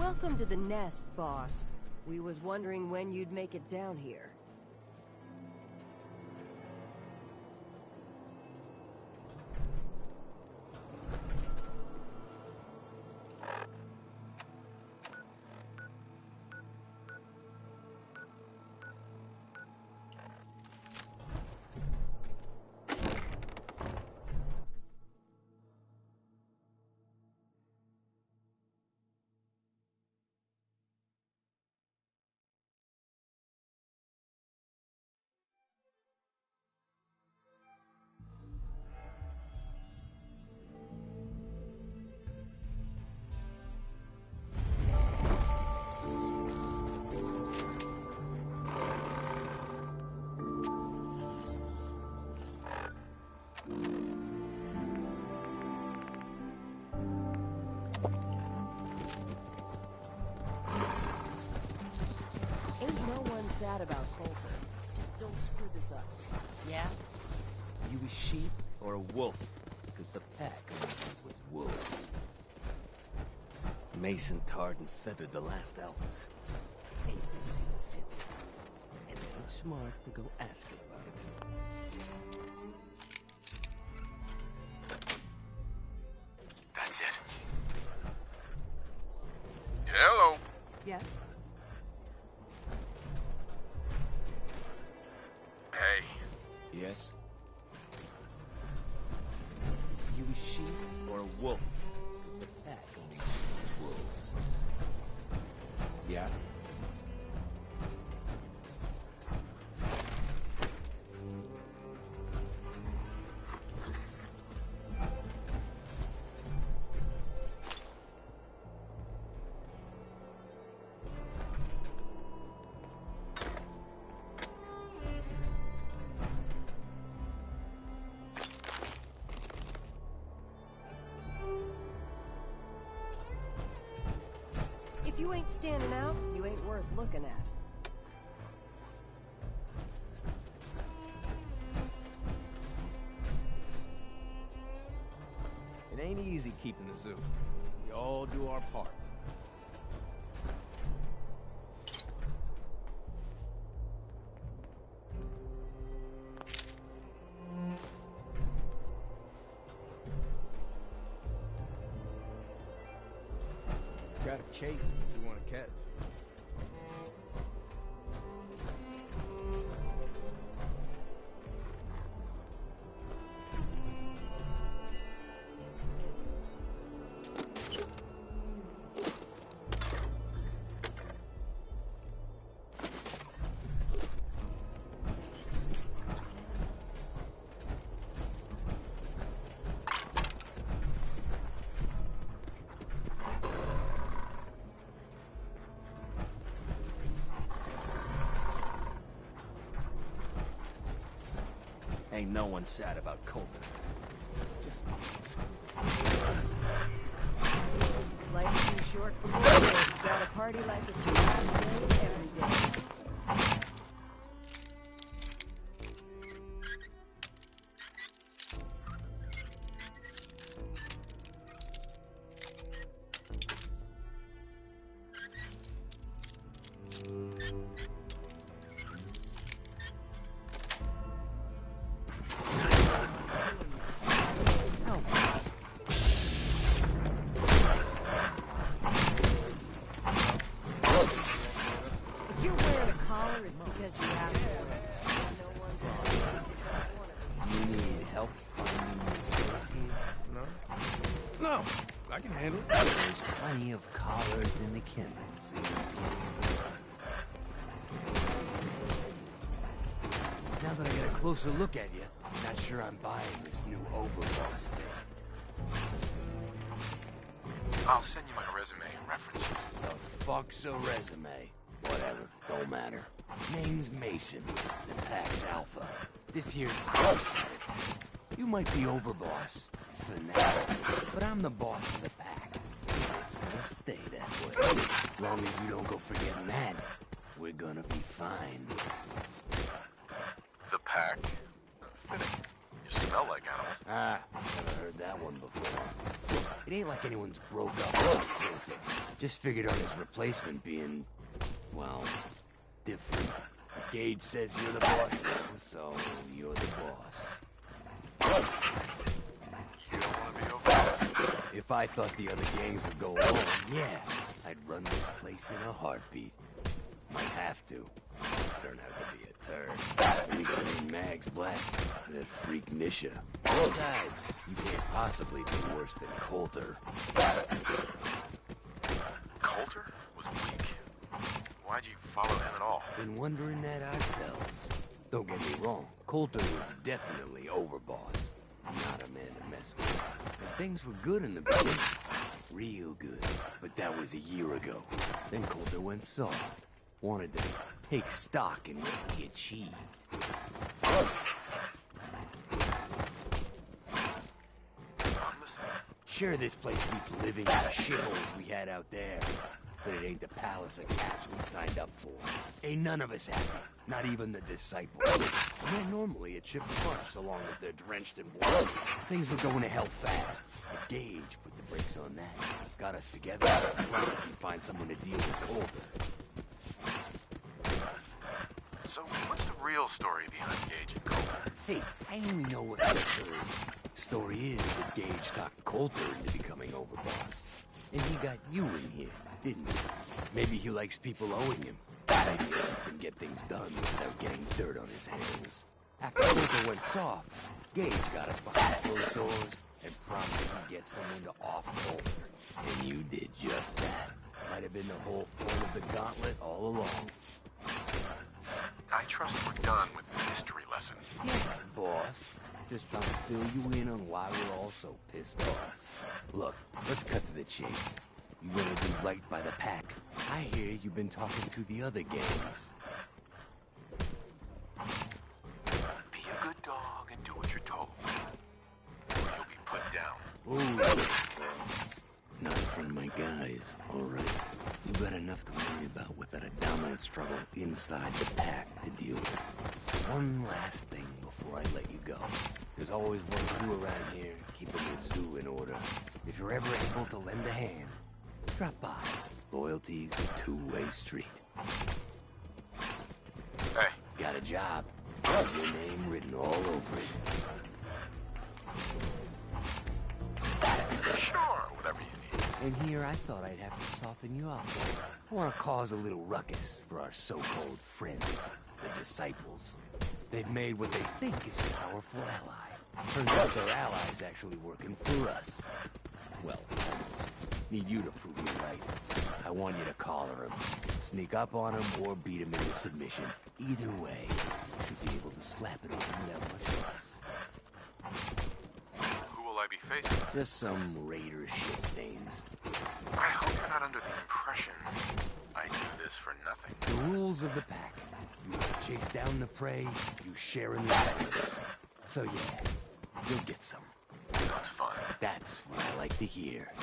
Welcome to the nest, boss. We was wondering when you'd make it down here. Sad about Coulter. Just don't screw this up. Yeah? You a sheep or a wolf? Because the pack only runs with wolves. Mason tarred and feathered the last alphas. Ain't been seen since. And it ain't smart to go asking about it. That's it. Hello. Yes? Hey. Yes? You a sheep or a wolf? Because the pack only chooses wolves. Yeah? If you ain't standing out, you ain't worth looking at. It ain't easy keeping the zoo. We all do our part. Gotta chase what you want to catch. Ain't no one sad about Coulter. Just Life's too short for bullshit. Got a party like it's your last day every day. There's plenty of collars in the kennels. Now that I get a closer look at you, I'm not sure I'm buying this new overboss thing. I'll send you my resume and references. The fuck's a resume? Whatever, don't matter. Name's Mason, the pack's alpha. This here's you might be overboss for now, but I'm the boss of the pack. It's gonna stay that way. Long as you don't go forgetting that, we're gonna be fine. The pack. Fitting. You smell like animals. Ah, never heard that one before. It ain't like anyone's broke up or killed him. Just figured on his replacement being, well, different. Gage says you're the boss now, so you're the boss. You don't want to be over. If I thought the other gangs would go along, yeah, I'd run this place in a heartbeat. Might have to. Turn out to be a turd. At least it ain't Mags Black, that freak Nisha. Besides, you can't possibly be worse than Coulter. Coulter was weak. Why'd you follow him at all? Been wondering that ourselves. Don't get me wrong, Coulter was definitely overboss. Not a man to mess with. And things were good in the beginning. Real good. But that was a year ago. Then Coulter went soft. Wanted to take stock in what he achieved. I'm listening. Sure, this place beats living in the shitholes we had out there. But it ain't the palace of caps we signed up for. Ain't none of us happy. Not even the disciples. They're normally a chip punch so long as they're drenched in blood. Things were going to hell fast. But Gage put the brakes on that. Got us together. Promised he'd find someone to deal with Coulter. So, what's the real story behind Gage and Coulter? Hey, I only know what I've heard. Story is that Gage talked Coulter into becoming overboss. And he got you in here, didn't he? Maybe he likes people owing him. Maybe he lets him get things done without getting dirt on his hands. After Coulter went soft, Gage got us behind closed doors and promised he'd get someone to off Coulter. And you did just that. Might have been the whole point of the gauntlet all along. I trust we're done with the history lesson. Yeah, boss. Just trying to fill you in on why we're all so pissed off. Look, let's cut to the chase. You gonna do right by the pack? I hear you've been talking to the other gangs. Be a good dog and do what you're told. Or you'll be put down. Ooh, not in front of my guys, all right. You got enough to worry about without a dominant struggle inside the pack to deal with. One last thing before I let you go. There's always one crew around here keeping the zoo in order. If you're ever able to lend a hand, drop by. Loyalty's a two-way street. Hey. Got a job. Has your name written all over it. Sure, whatever you need. And here I thought I'd have to soften you up. I want to cause a little ruckus for our so-called friends, the disciples. They've made what they think is a powerful ally. Turns out their allies actually working for us. Well, almost. Need you to prove me right. I want you to collar him, sneak up on him, or beat him into submission. Either way, should be able to slap it on him without much fuss. Who will I be facing? Just some raider shit stains. I hope you're not under the impression I do this for nothing. The rules of the pack. You chase down the prey, you share in the benefits. So yeah, you'll get some. Sounds fun. That's what I like to hear.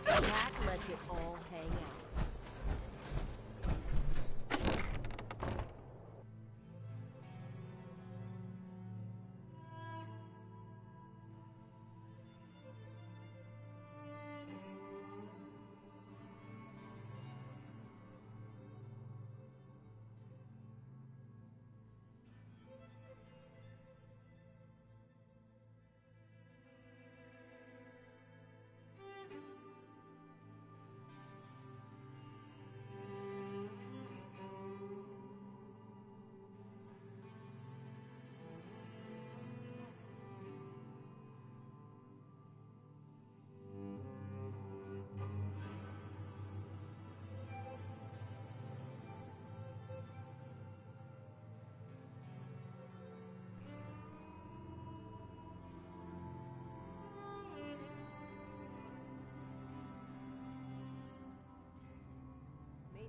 Jack lets it all hang out.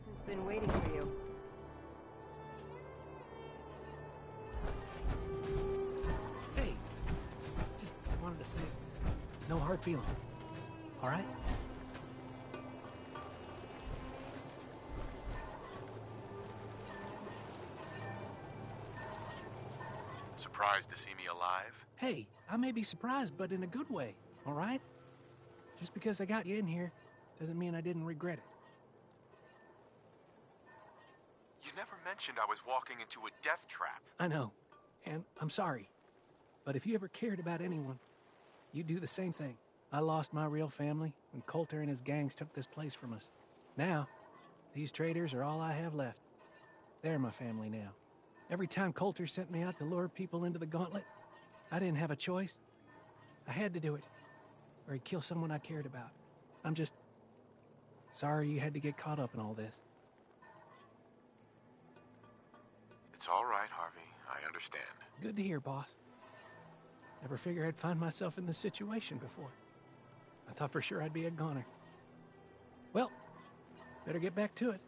Jason's been waiting for you. Hey, just wanted to say, no hard feeling. All right? Surprised to see me alive? Hey, I may be surprised, but in a good way, all right? Just because I got you in here doesn't mean I didn't regret it. You never mentioned I was walking into a death trap. I know, and I'm sorry. But if you ever cared about anyone, you'd do the same thing. I lost my real family when Coulter and his gangs took this place from us. Now, these traitors are all I have left. They're my family now. Every time Coulter sent me out to lure people into the gauntlet, I didn't have a choice. I had to do it, or he'd kill someone I cared about. I'm just sorry you had to get caught up in all this. It's all right, Harvey. I understand. Good to hear, boss. Never figured I'd find myself in this situation before. I thought for sure I'd be a goner. Well, better get back to it.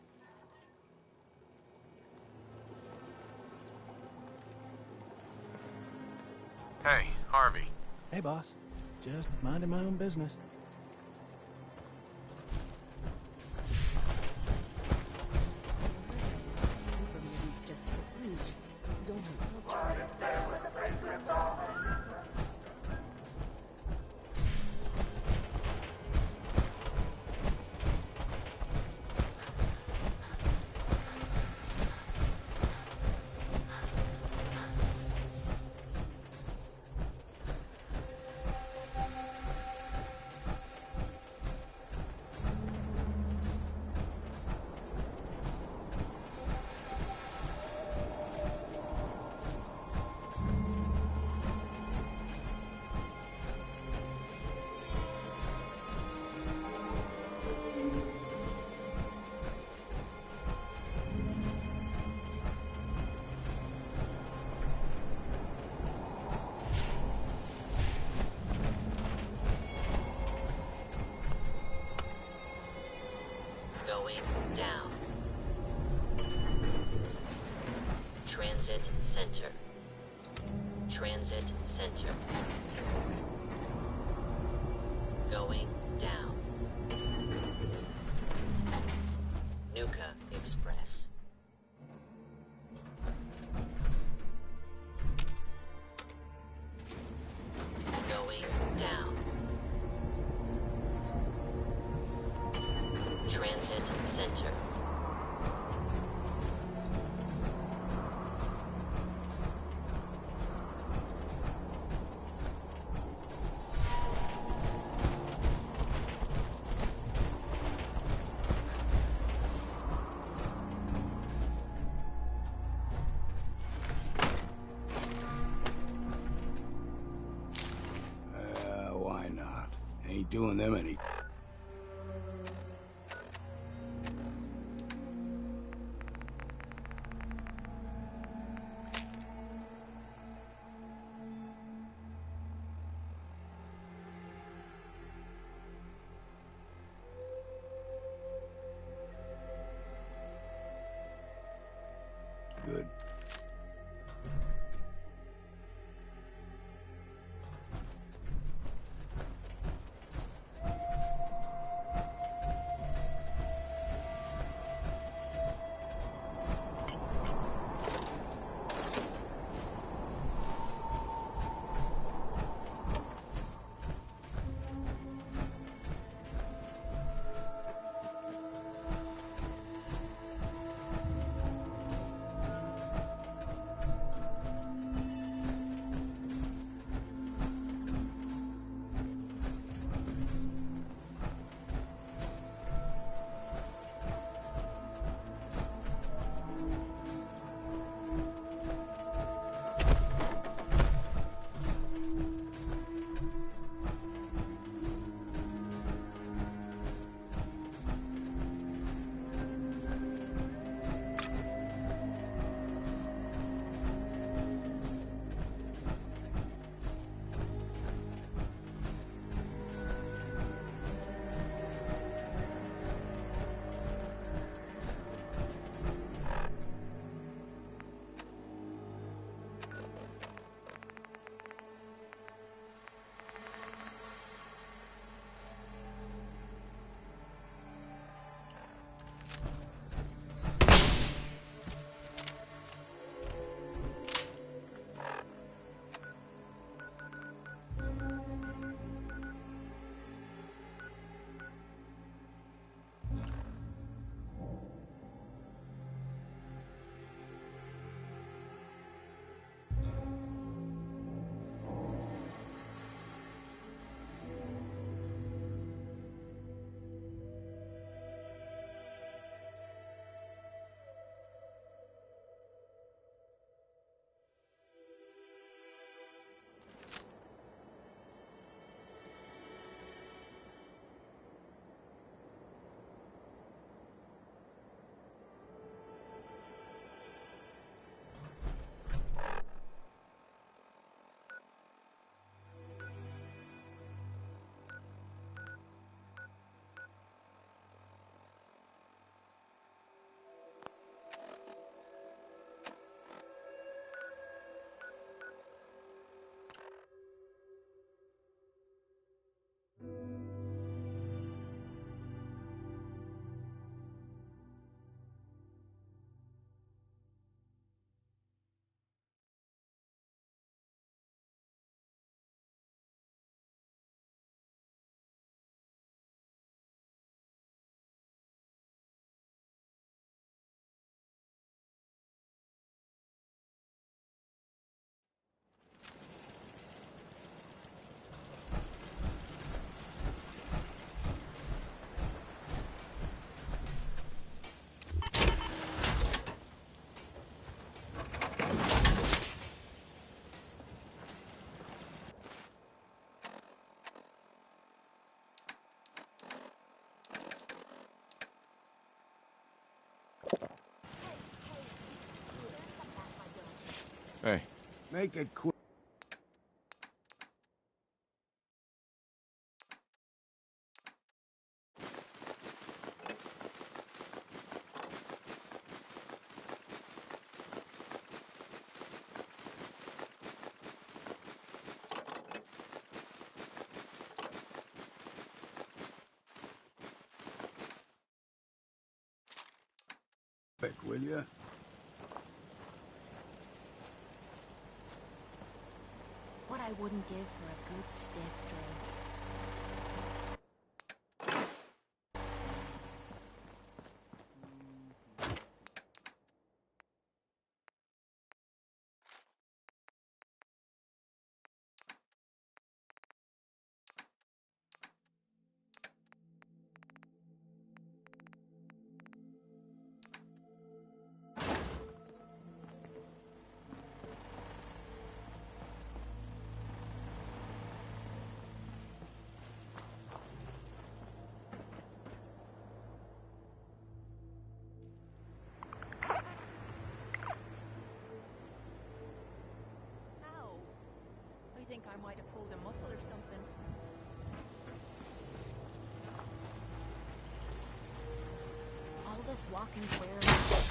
Hey, Harvey. Hey, boss. Just minding my own business. Superman's just please just don't stop. Going down. Transit Center. Transit Center. Going down. Nuka Express. Going down. Transit Center. Why not? Ain't doing them any... Good. Hey. Make it quick. Will you? What I wouldn't give for a good stiff drink. I think I might have pulled a muscle or something. All this walking's wearing me.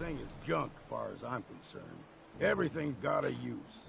everything is junk as far as I'm concerned. Everything's got a use.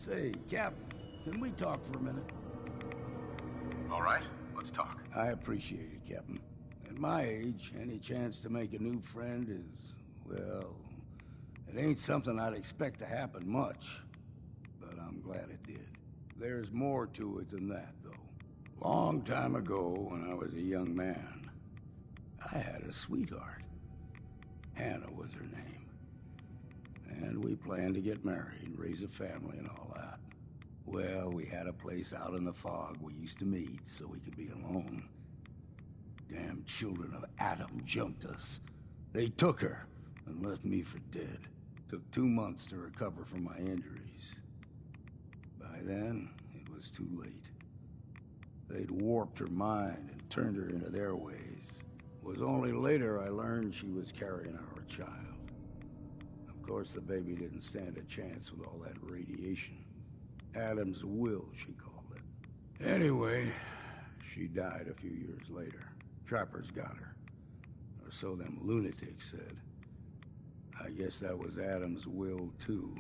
Say, Cap, can we talk for a minute? All right, let's talk. I appreciate it, Captain. At my age, any chance to make a new friend is, well, it ain't something I'd expect to happen much. But I'm glad it did. There's more to it than that, though. Long time ago, when I was a young man, I had a sweetheart. Hannah was her name. And we planned to get married and raise a family and all that. Well, we had a place out in the fog we used to meet so we could be alone. Damn children of Adam jumped us. They took her and left me for dead. Took 2 months to recover from my injuries. By then, it was too late. They'd warped her mind and turned her into their ways. It was only later I learned she was carrying our child. Of course, the baby didn't stand a chance with all that radiation. Adam's will, she called it. Anyway, she died a few years later. Trappers got her. Or so them lunatics said. I guess that was Adam's will, too.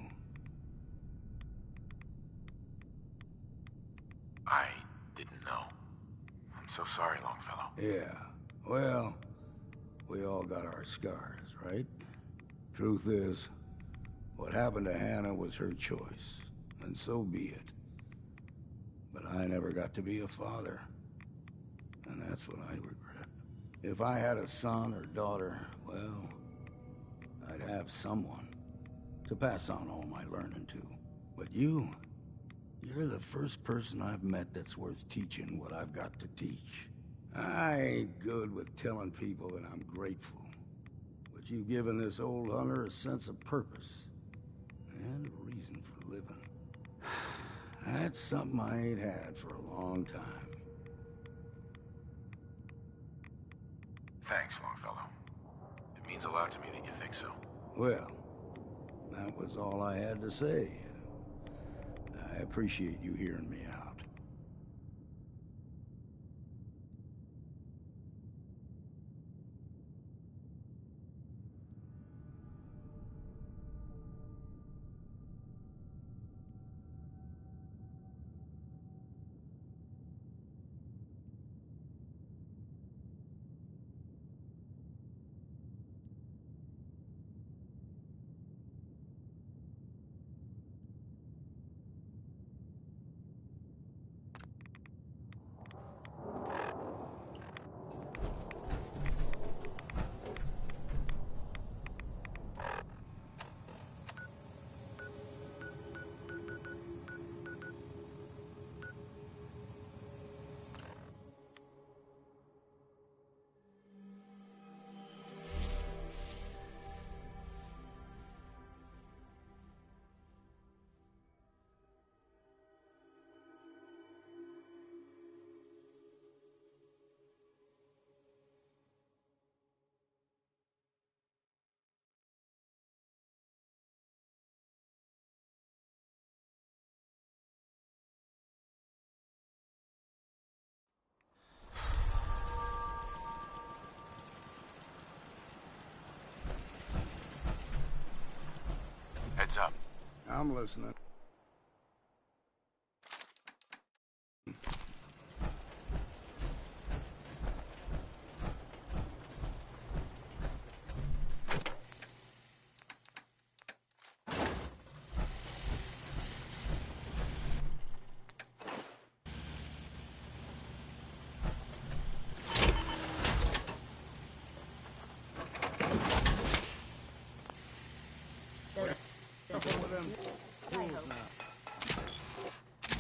I didn't know. I'm so sorry, Longfellow. Yeah. Well, we all got our scars, right? Truth is, what happened to Hannah was her choice, and so be it. But I never got to be a father, and that's what I regret. If I had a son or daughter, well, I'd have someone to pass on all my learning to. But you're the first person I've met that's worth teaching what I've got to teach. I ain't good with telling people that I'm grateful, but you've given this old hunter a sense of purpose and a reason for living. That's something I ain't had for a long time. Thanks, Longfellow. It means a lot to me that you think so. Well, that was all I had to say. I appreciate you hearing me out. Heads up. I'm listening.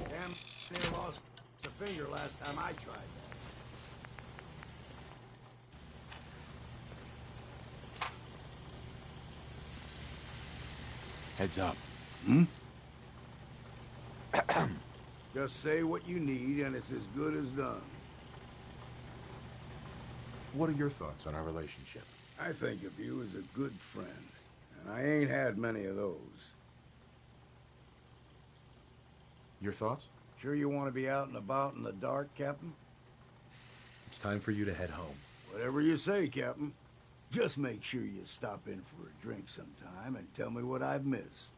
Damn near lost a finger last time I tried that. Heads up. Hmm? Just say what you need and it's as good as done. What are your thoughts on our relationship? I think of you as a good friend, and I ain't had many of those. Your thoughts? Sure you want to be out and about in the dark, Captain? It's time for you to head home. Whatever you say, Captain. Just make sure you stop in for a drink sometime and tell me what I've missed.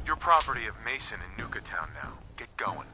You're property of Mason in Nuka Town now. Get going.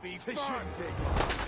be They fun. shouldn't take long.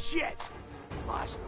Shit! Lost him.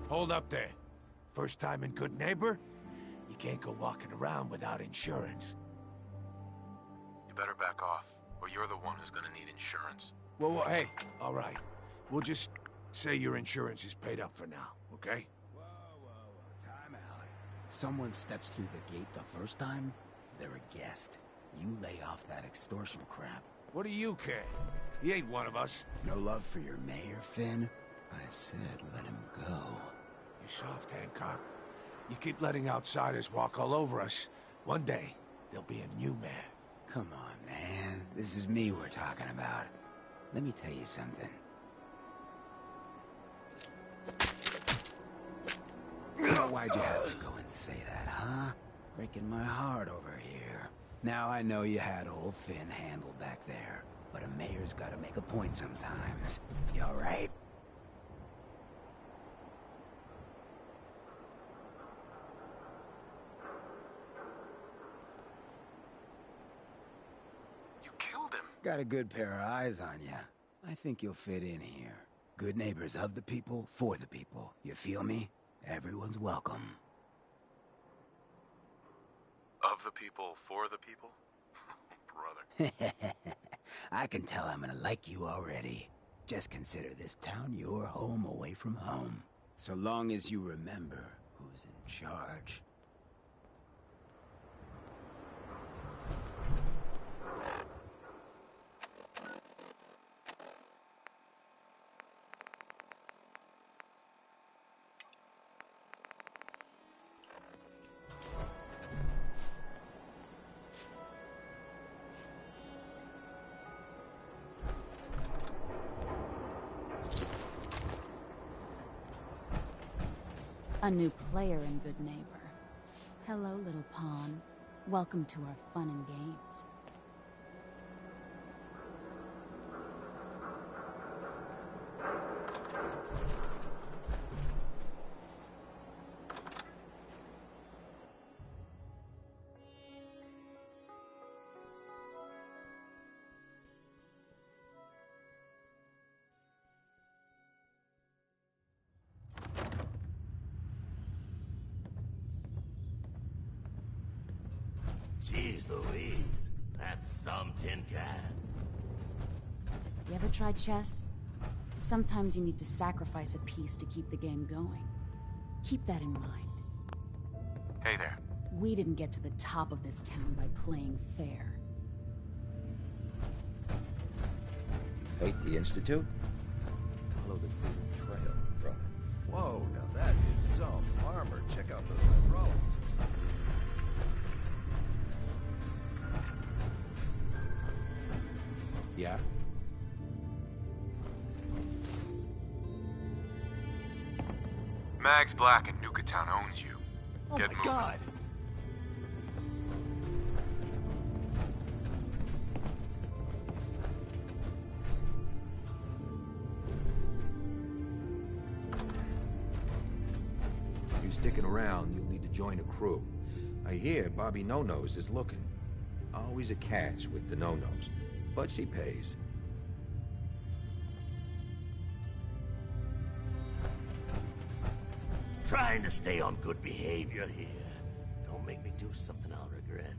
Hold up there. First time in Good Neighbor? You can't go walking around without insurance. You better back off, or you're the one who's gonna need insurance. Well, hey, all right. We'll just say your insurance is paid up for now, okay? Time out. Someone steps through the gate the first time, they're a guest. You lay off that extortion crap. What do you care? He ain't one of us. No love for your mayor, Finn? I said let him go. You soft, Hancock. You keep letting outsiders walk all over us. One day, there'll be a new mayor. Come on, man. This is me we're talking about. Let me tell you something. Why'd you have to go and say that, huh? Breaking my heart over here. Now I know you had old Finn handled back there, but a mayor's gotta make a point sometimes. You alright? You killed him. Got a good pair of eyes on ya. I think you'll fit in here. Good neighbors of the people, for the people. You feel me? Everyone's welcome. Of the people, for the people? Brother. I can tell I'm gonna like you already. Just consider this town your home away from home. So long as you remember who's in charge. A new player in Good Neighbor. Hello, little pawn. Welcome to our fun and games. Jeez Louise, that's some tin can. You ever tried chess? Sometimes you need to sacrifice a piece to keep the game going. Keep that in mind. Hey there. We didn't get to the top of this town by playing fair. Hate the Institute? Follow the freedom trail, brother. Whoa, now that is some armor. Check out those hydraulics. Yeah? Mags Black and Nuka Town owns you. Get moving. God! If you're sticking around, you'll need to join a crew. I hear Bobby No-Nose is looking. Always a catch with the No-Nose, but she pays. Trying to stay on good behavior here. Don't make me do something I'll regret.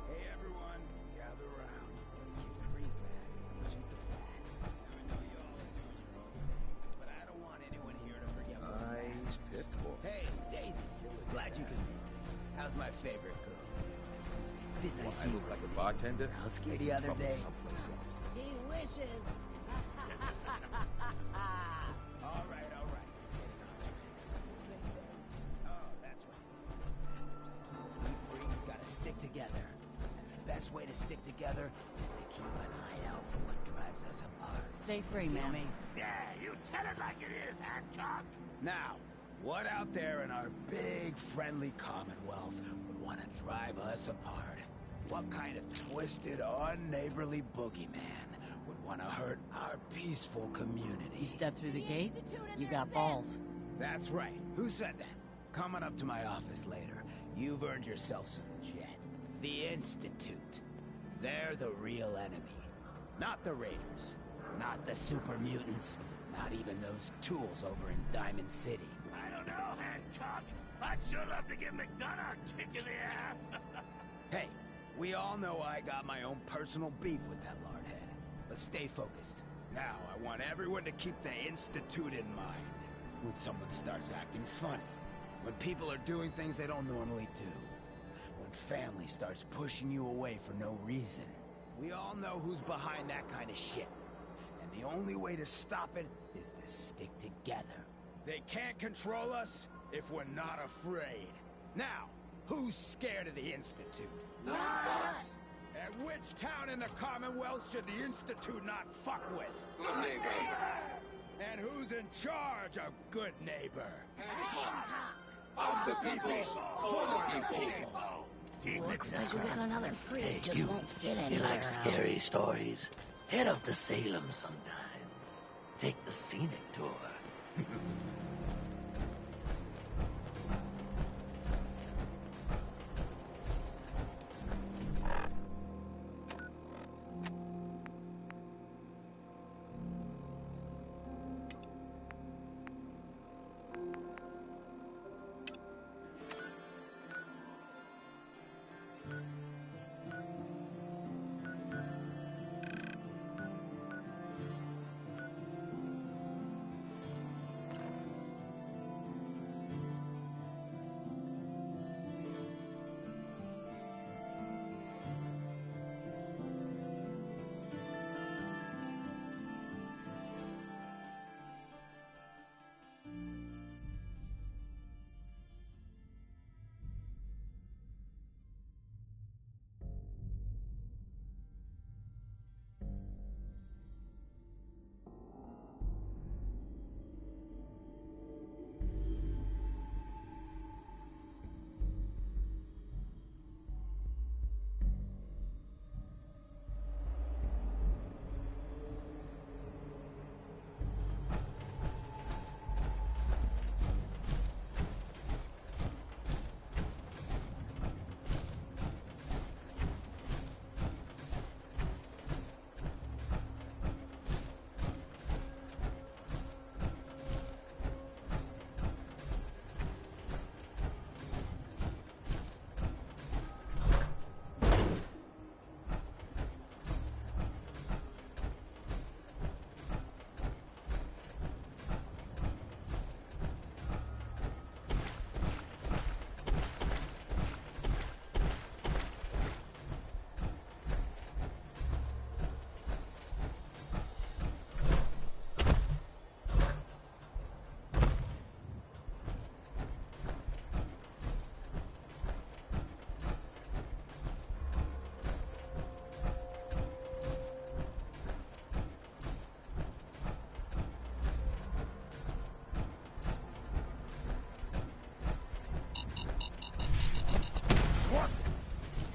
Hey everyone, gather around. Let's get the green back. Shoot the facts. I know y'all are doing your own thing, but I don't want anyone here to forget what Nice pit bull. Hey, Daisy. Glad you could make it. How's my favorite girl? Didn't I see I look like a bartender? Housekeeping the other day? Someplace else. He wishes. All right, all right. Oh, that's right. We freaks gotta stick together. And the best way to stick together is to keep an eye out for what drives us apart. Stay free, Feel man. me? Yeah, you tell it like it is, Hancock. Now, what out there in our big, friendly Commonwealth would want to drive us apart? What kind of twisted, unneighborly boogeyman would want to hurt our peaceful community. You step through the gate, you got balls. That's right. Who said that? Coming up to my office later, you've earned yourself some jet. The Institute. They're the real enemy. Not the Raiders. Not the super mutants. Not even those tools over in Diamond City. I don't know, Hancock. I'd sure love to give McDonough a kick in the ass. Hey, we all know I got my own personal beef with that lardhead. But stay focused. Now, I want everyone to keep the Institute in mind. When someone starts acting funny. When people are doing things they don't normally do. When family starts pushing you away for no reason. We all know who's behind that kind of shit. And the only way to stop it is to stick together. They can't control us if we're not afraid. Now, who's scared of the Institute? Not us! And which town in the Commonwealth should the Institute not fuck with? Good neighbor. And who's in charge of good neighbor? Of the people, for the people. Looks like we're getting another free. Hey, Just you, won't fit in you your like scary house. stories? Head up to Salem sometime. Take the scenic tour.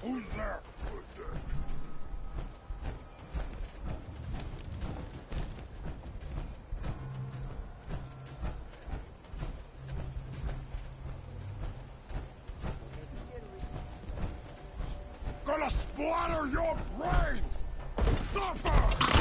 Who's there? Gonna splatter your brains! Suffer!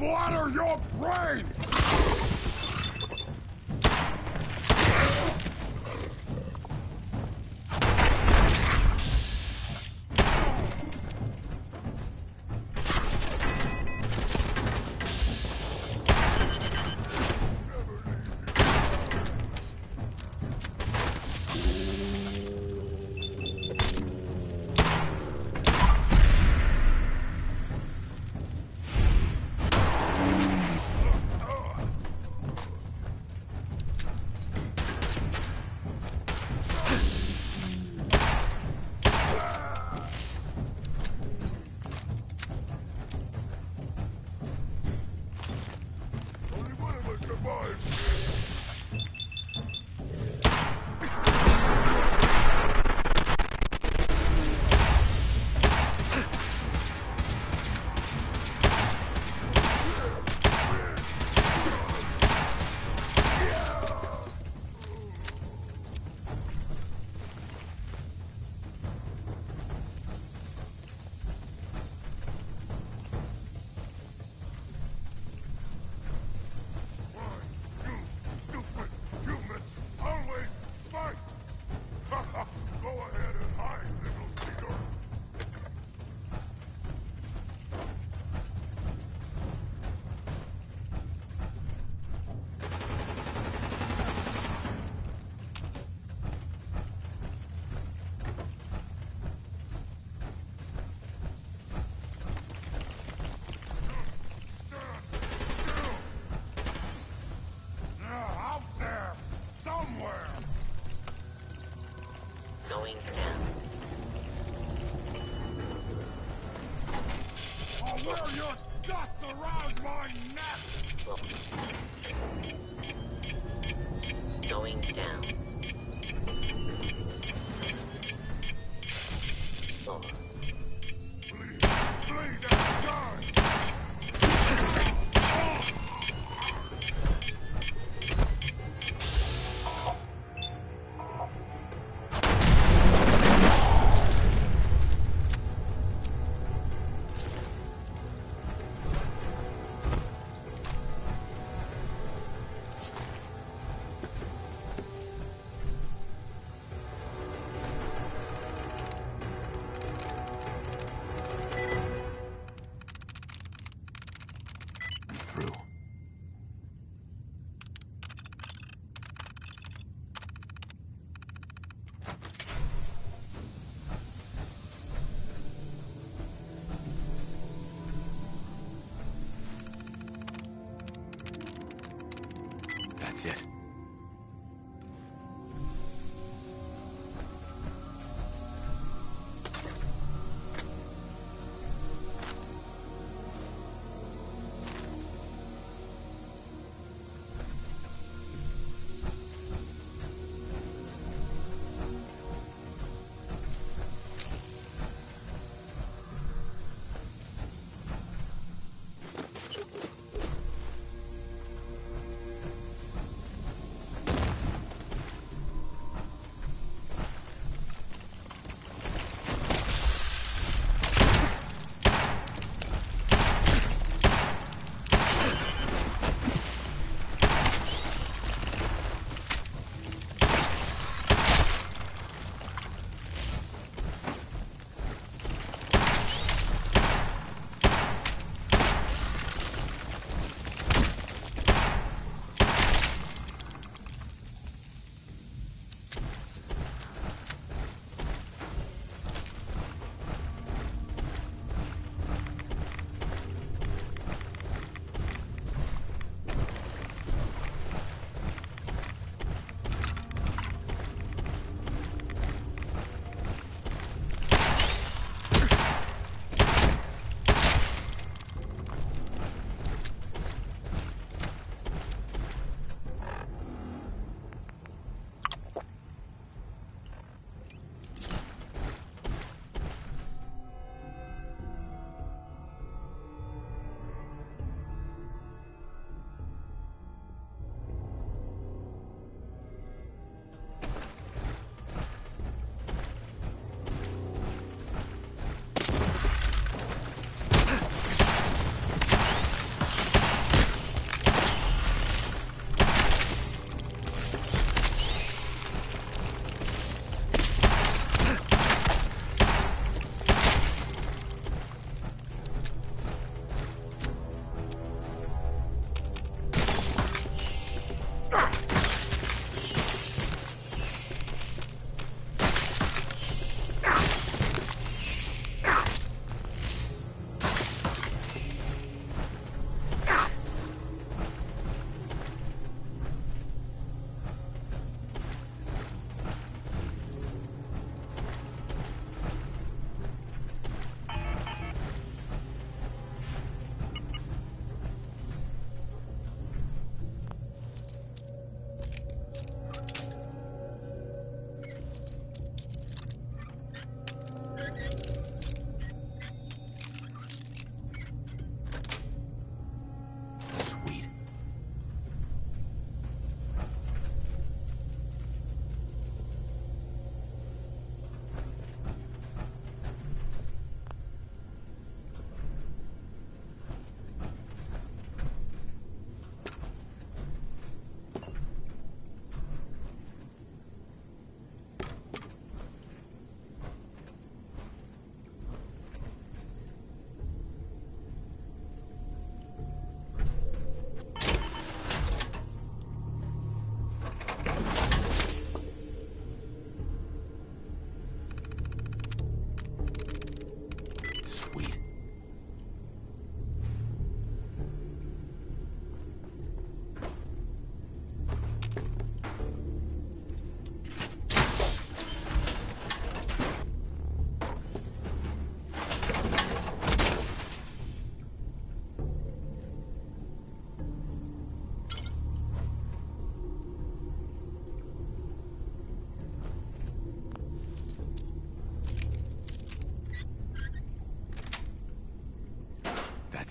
splatter your brain! Going down. I'll wear your guts around my neck! Going down. 4. Bleed and die!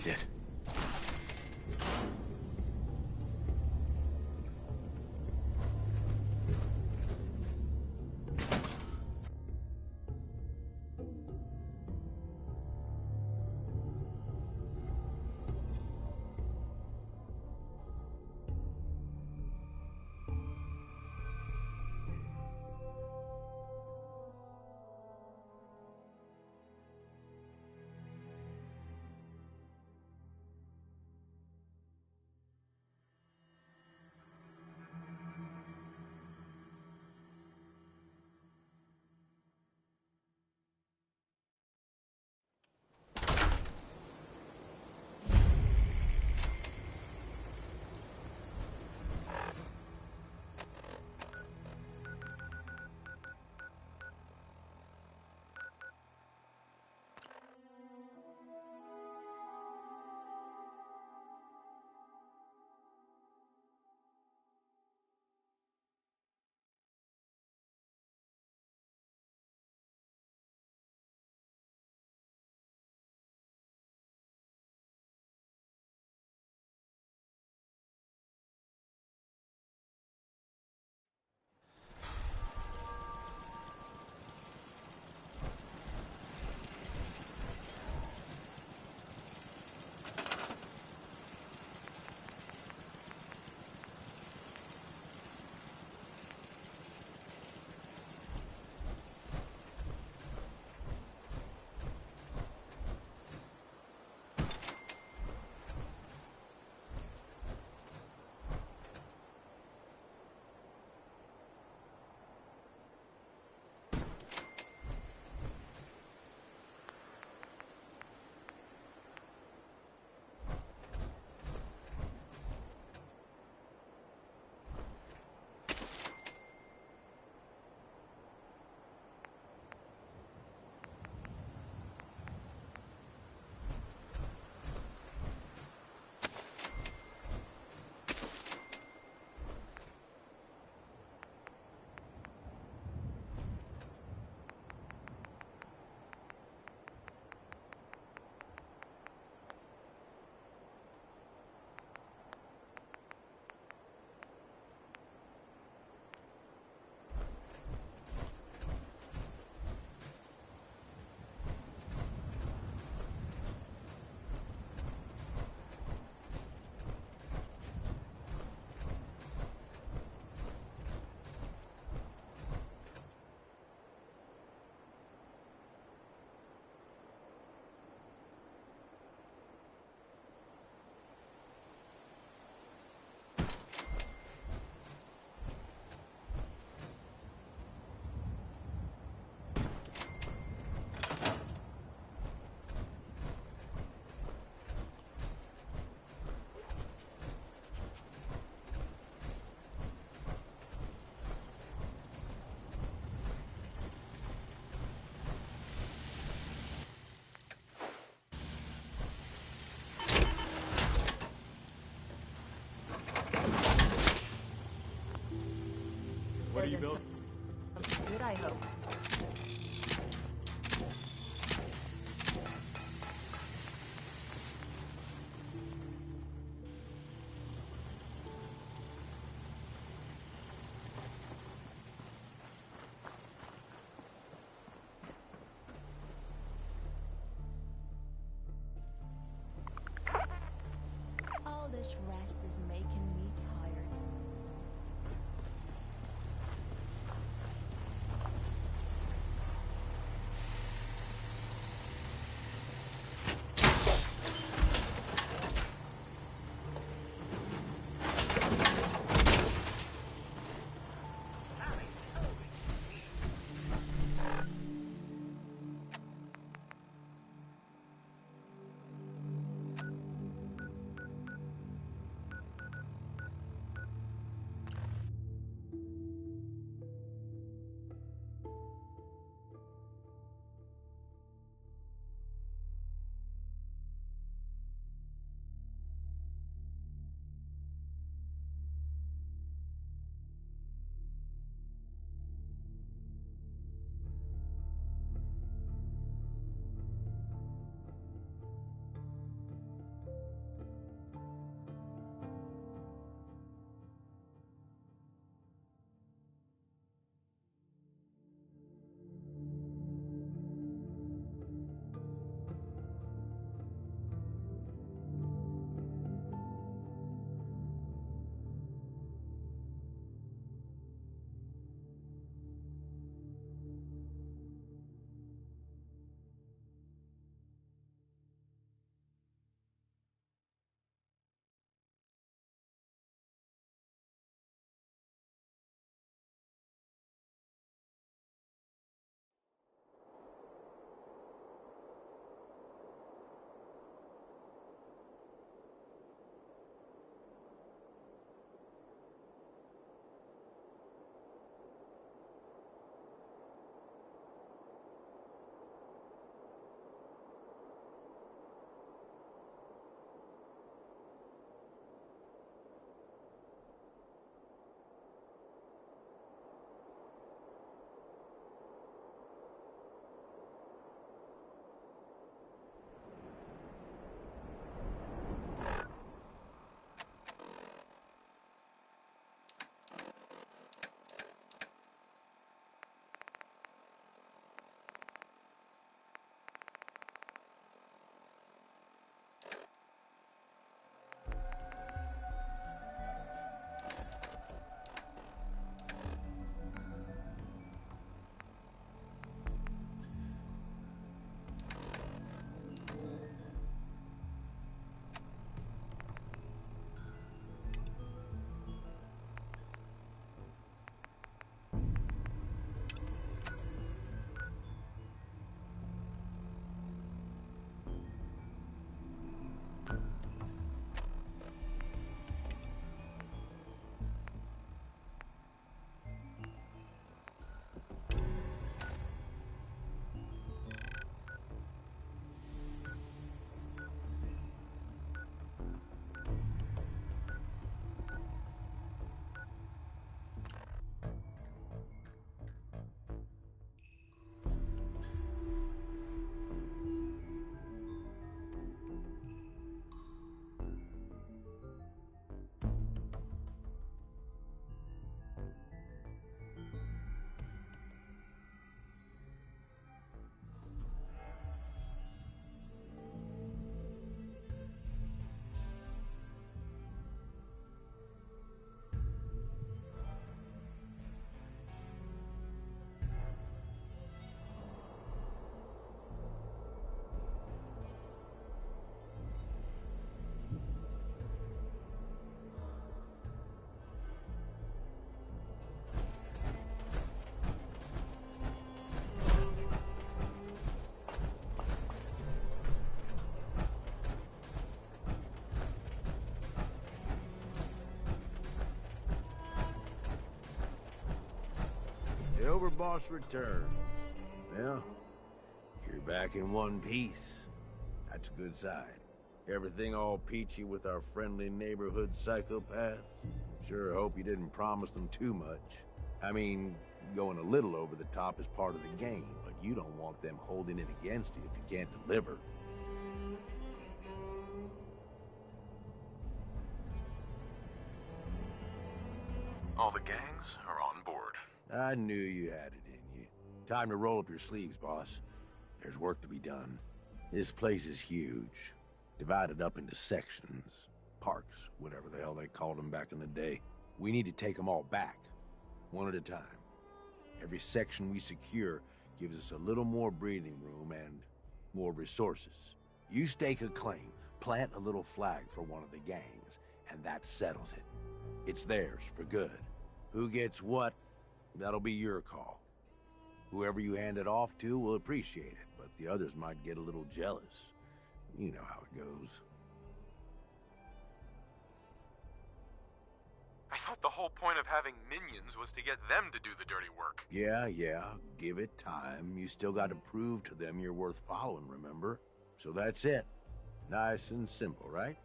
That's it. overboss returns. Well, you're back in one piece. That's a good sign. Everything all peachy with our friendly neighborhood psychopaths? Sure hope you didn't promise them too much. I mean, going a little over the top is part of the game, but you don't want them holding it against you if you can't deliver. All the gangs are on board. I knew you had it in you. Time to roll up your sleeves, boss. There's work to be done. This place is huge. Divided up into sections. Parks, whatever the hell they called them back in the day. We need to take them all back. One at a time. Every section we secure gives us a little more breathing room and more resources. You stake a claim, plant a little flag for one of the gangs, and that settles it. It's theirs for good. Who gets what, that'll be your call. Whoever you hand it off to will appreciate it, but the others might get a little jealous. You know how it goes. I thought the whole point of having minions was to get them to do the dirty work. Yeah, give it time. You still got to prove to them you're worth following, remember? So that's it. Nice and simple, right?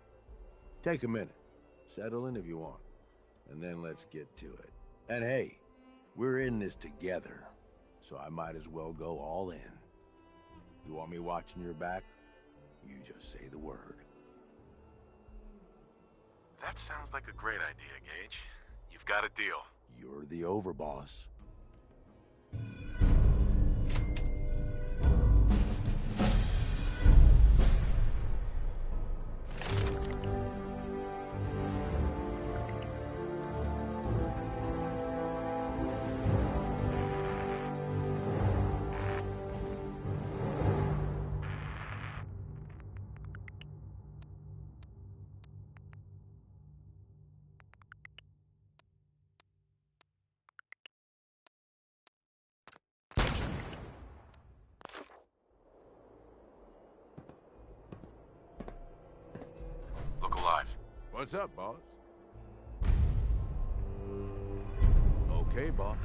Take a minute. Settle in if you want. And then let's get to it. And hey, we're in this together, so I might as well go all in. You want me watching your back? You just say the word. That sounds like a great idea, Gage. You've got a deal. You're the overboss. Look alive. What's up, boss? Okay, boss.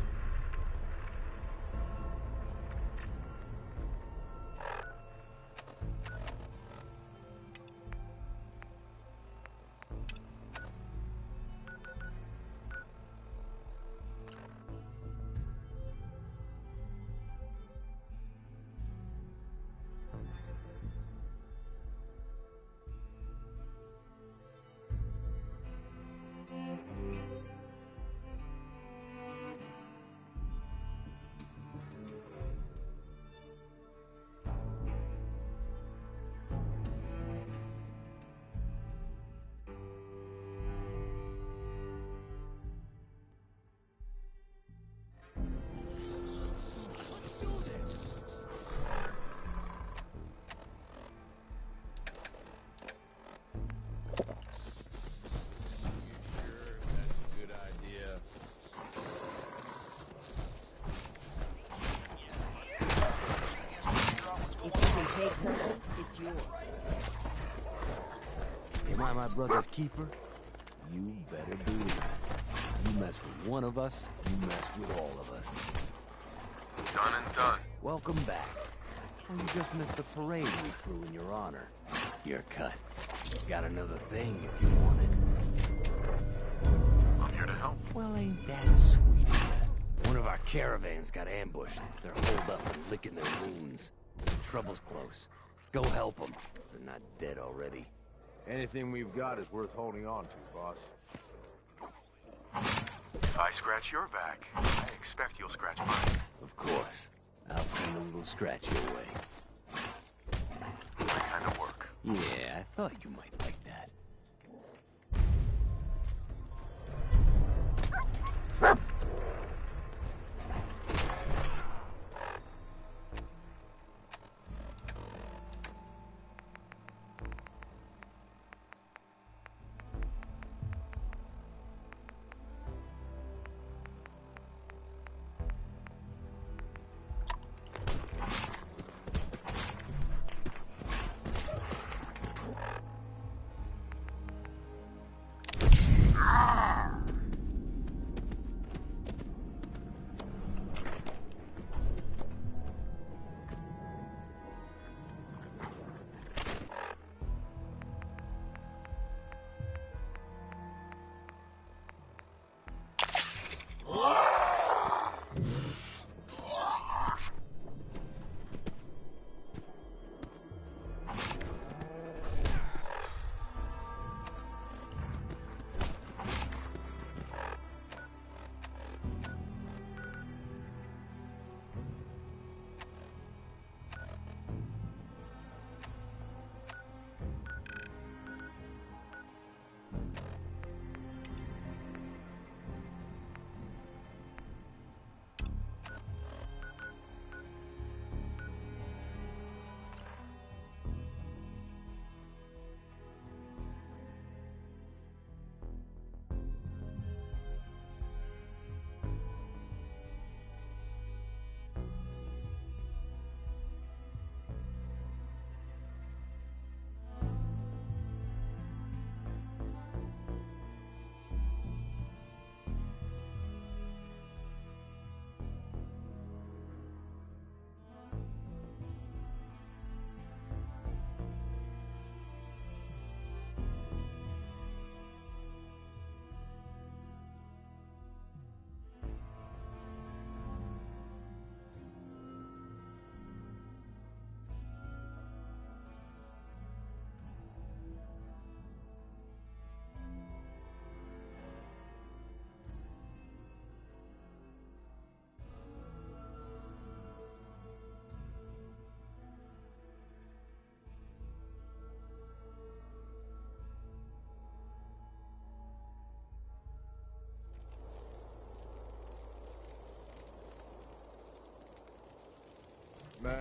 Take something, it's yours. Am I my brother's keeper? You better believe it. You mess with one of us, you mess with all of us. Done and done. Welcome back. Well, you just missed the parade we threw in your honor. You're cut. Got another thing if you want it. I'm here to help. Well, ain't that sweet of you? One of our caravans got ambushed. They're holed up and licking their wounds. Trouble's close. Go help them. They're not dead already. Anything we've got is worth holding on to, boss. If I scratch your back, I expect you'll scratch mine. Of course. I'll send a little scratch your way. My kind of work. Yeah, I thought you might like that.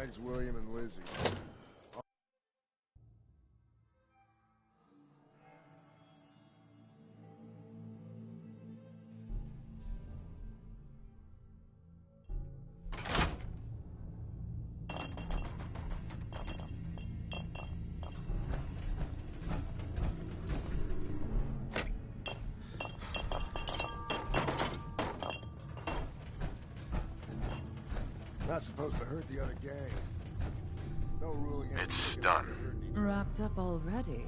Mags, William, and Lizzie. Not supposed to hurt the other gangs. No rule against... It's done. Wrapped up already?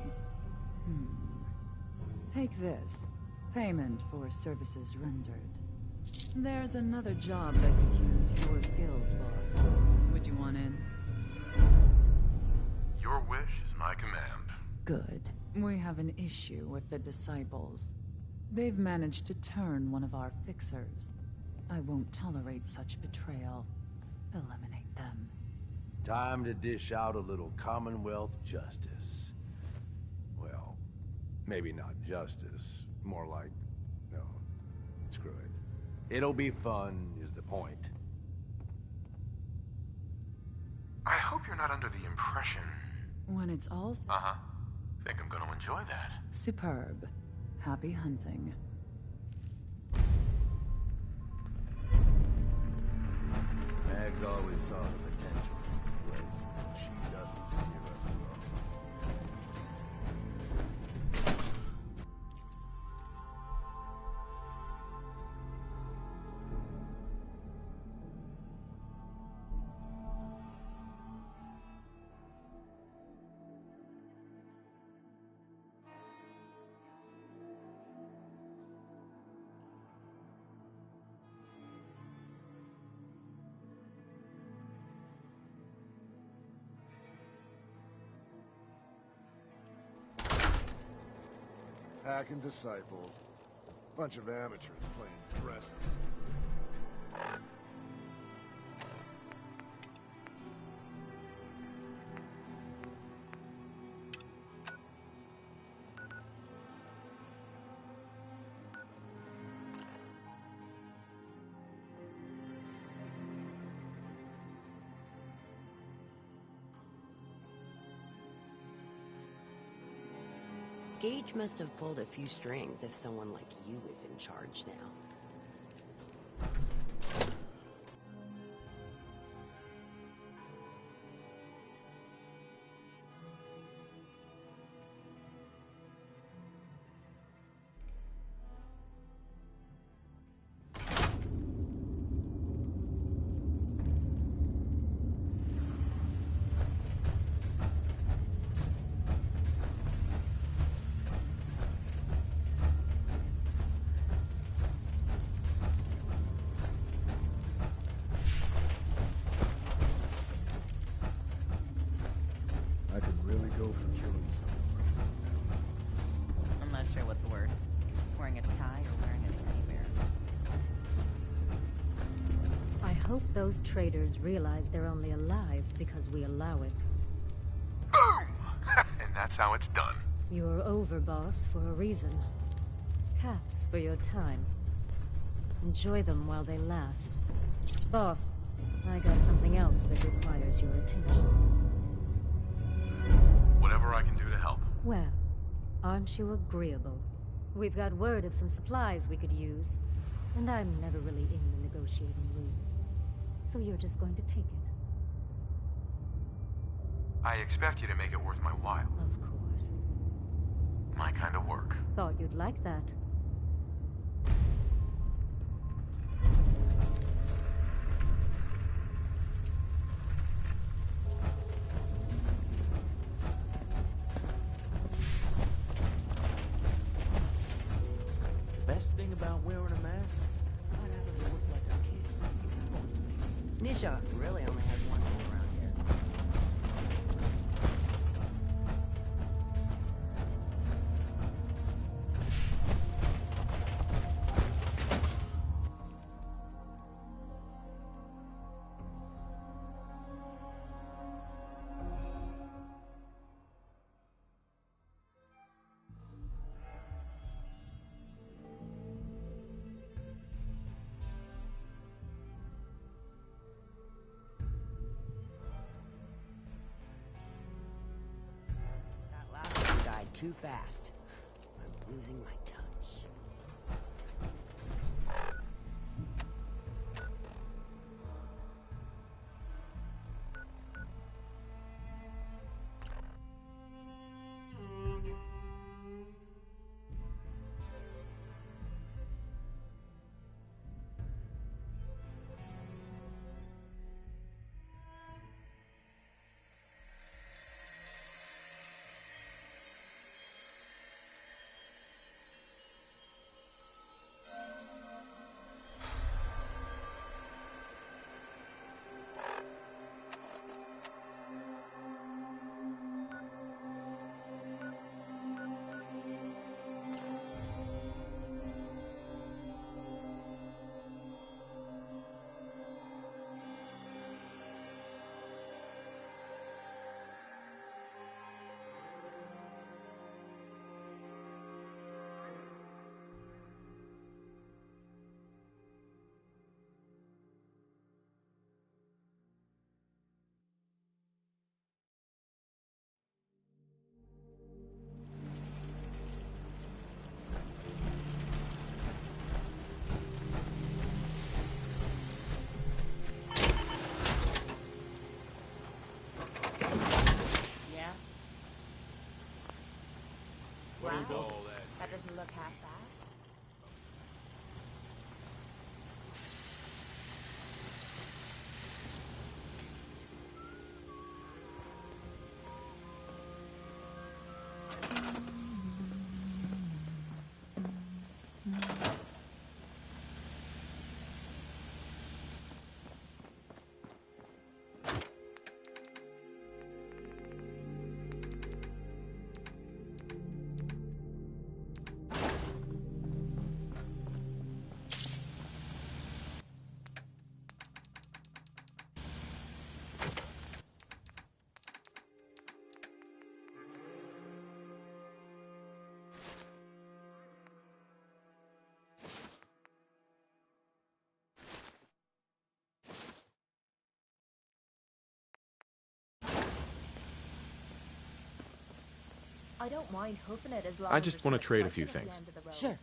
Take this. Payment for services rendered. There's another job that could use your skills, boss. Would you want in? Your wish is my command. Good. We have an issue with the Disciples. They've managed to turn one of our fixers. I won't tolerate such betrayal. Eliminate them. Time to dish out a little Commonwealth justice. Well, maybe not justice. More like, no, screw it. It'll be fun, is the point. I hope you're not under the impression... When it's all... Uh-huh. Think I'm gonna enjoy that. Superb. Happy hunting. Mags always saw the potential in this place. She doesn't see it as well. Hacking disciples. Bunch of amateurs playing dress up. Gage must have pulled a few strings if someone like you is in charge now. I could really go for killing someone. I'm not sure what's worse, wearing a tie or wearing a teddy bear. I hope those traitors realize they're only alive because we allow it. Boom! And that's how it's done. You're over, boss, for a reason. Caps for your time. Enjoy them while they last. Boss, I got something else that requires your attention. Whatever I can do to help. Well, aren't you agreeable? We've got word of some supplies we could use, and I'm never really in the negotiating room. So you're just going to take it? I expect you to make it worth my while. Of course. My kind of work. Thought you'd like that. Best thing about wearing a mask, not having to look like a kid. Talk to me. Nisha really only has one home around here. too fast. I'm losing my touch. That doesn't look half bad. I don't mind hoofing it as long I as just there's want to some trade a few excitement things. at the end of the road. Sure.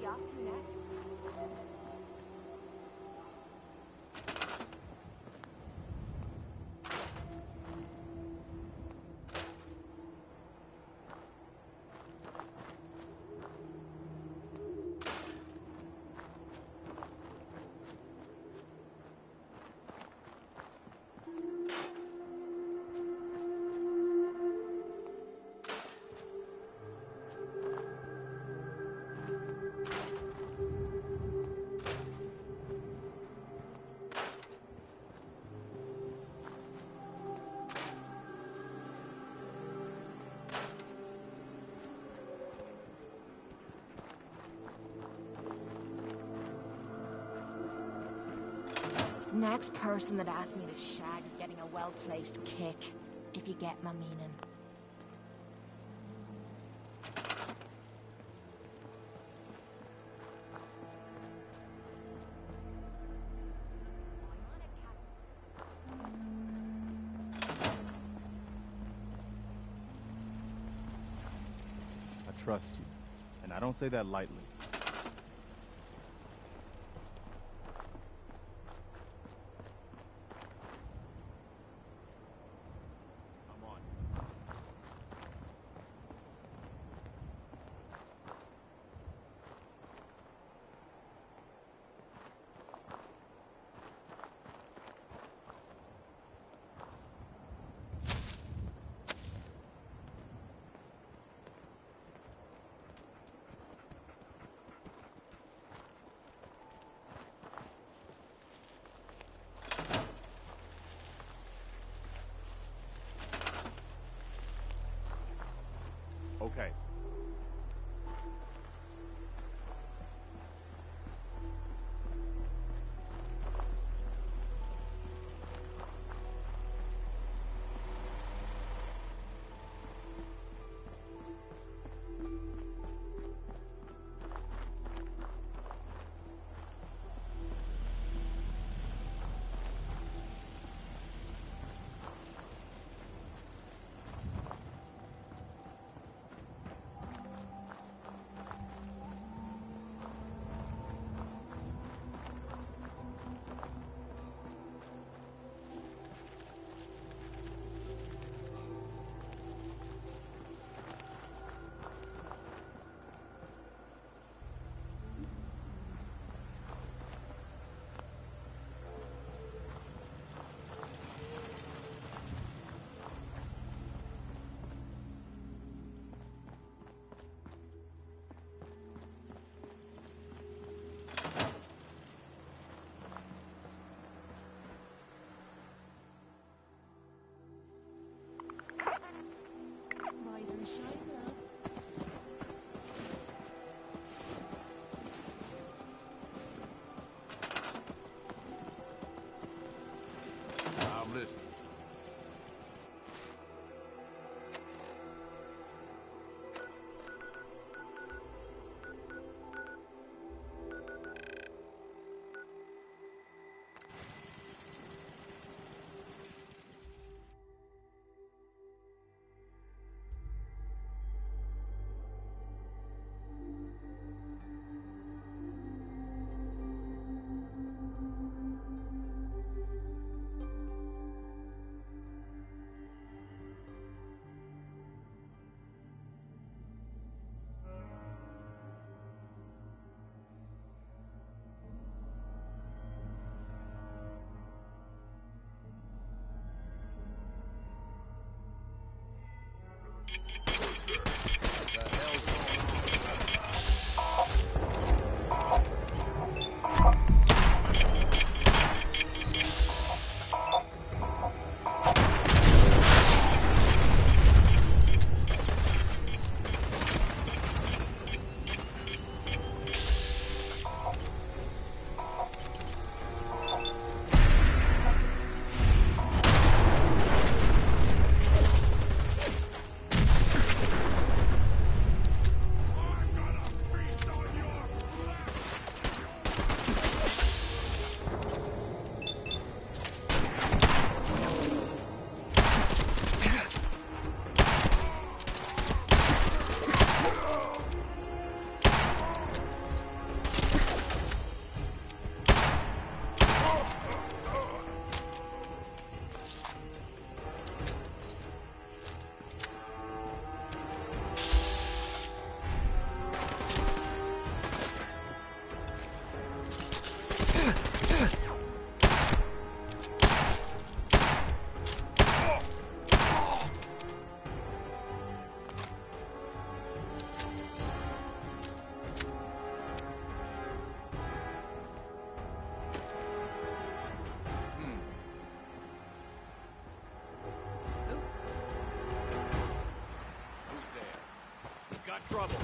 we off to next? Next person that asks me to shag is getting a well-placed kick, if you get my meaning. I trust you, and I don't say that lightly. trouble.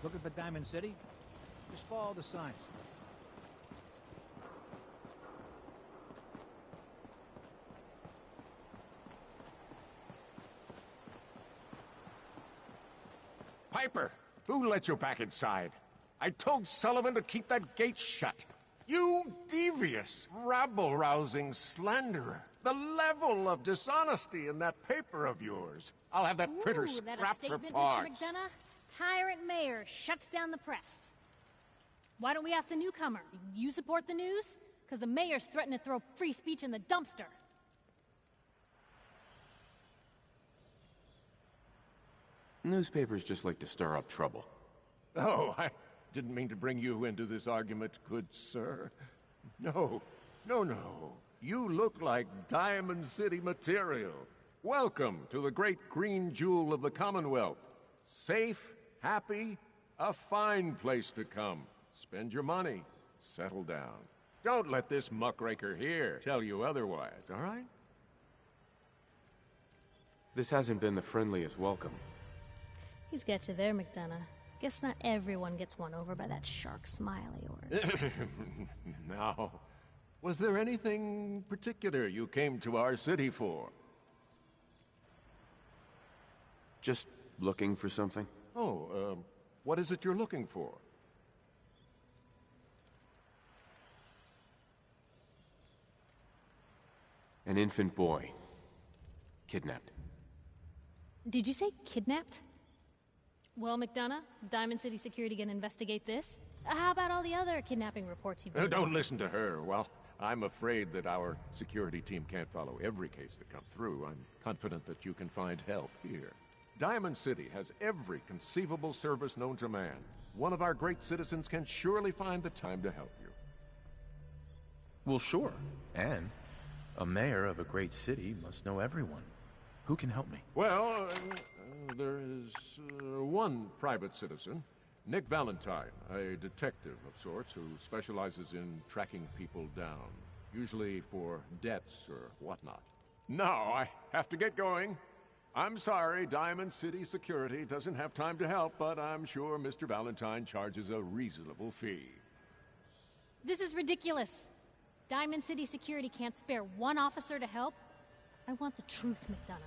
Looking for Diamond City? Just follow the signs. Piper, who let you back inside? I told Sullivan to keep that gate shut. You devious, rabble-rousing slanderer. The level of dishonesty in that paper of yours. I'll have that printer That a scrapped for statement, parts. Mr. McDonough? Tyrant mayor shuts down the press. Why don't we ask the newcomer? You support the news? Because the mayor's threatened to throw free speech in the dumpster. Newspapers just like to stir up trouble. Oh, I didn't mean to bring you into this argument, good sir. No. You look like Diamond City material. Welcome to the great green jewel of the Commonwealth. Safe, happy, a fine place to come. Spend your money, settle down. Don't let this muckraker here tell you otherwise, all right? This hasn't been the friendliest welcome. He's got you there, McDonough. Guess not everyone gets won over by that shark smile of yours. Now, was there anything particular you came to our city for? Just looking for something? Oh, what is it you're looking for? An infant boy. Kidnapped. Did you say kidnapped? Well, McDonough, Diamond City Security gonna investigate this? How about all the other kidnapping reports you've been Don't listen to her. Well, I'm afraid that our security team can't follow every case that comes through. I'm confident that you can find help here. Diamond City has every conceivable service known to man. One of our great citizens can surely find the time to help you. Well, sure. And a mayor of a great city must know everyone. Who can help me? Well, there is one private citizen, Nick Valentine, a detective of sorts who specializes in tracking people down, usually for debts or whatnot. Now, I have to get going. I'm sorry, Diamond City Security doesn't have time to help, but I'm sure Mr. Valentine charges a reasonable fee. This is ridiculous. Diamond City Security can't spare one officer to help. I want the truth, McDonough.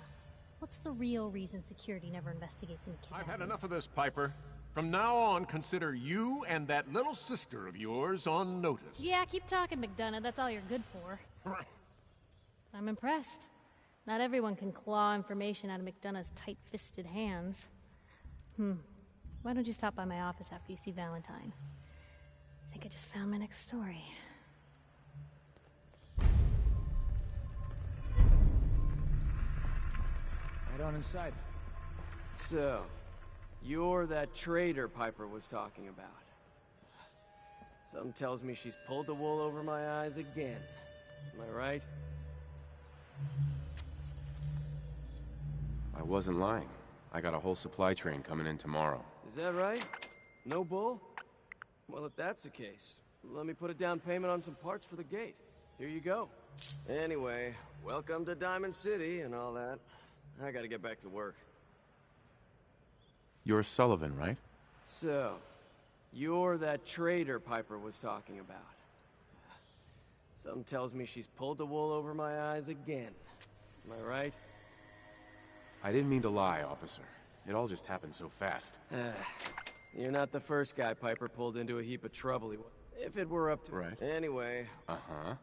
What's the real reason security never investigates any kidnappings? I've had enough of this, Piper. From now on, consider you and that little sister of yours on notice. Yeah, keep talking, McDonough. That's all you're good for. I'm impressed. Not everyone can claw information out of McDonough's tight-fisted hands. Why don't you stop by my office after you see Valentine? I think I just found my next story. Right on inside. So, you're that traitor Piper was talking about. Something tells me she's pulled the wool over my eyes again. Am I right? I wasn't lying. I got a whole supply train coming in tomorrow. Is that right? No bull? Well, if that's the case, let me put a down payment on some parts for the gate. Here you go. Anyway, welcome to Diamond City and all that. I gotta get back to work. You're Sullivan, right? So, you're that traitor Piper was talking about. Something tells me she's pulled the wool over my eyes again. Am I right? I didn't mean to lie, officer. It all just happened so fast. You're not the first guy Piper pulled into a heap of trouble. If it were up to... Right. Anyway... Uh-huh.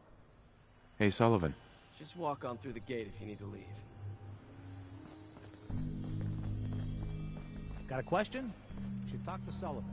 Hey, Sullivan. Just walk on through the gate if you need to leave. Got a question? You should talk to Sullivan.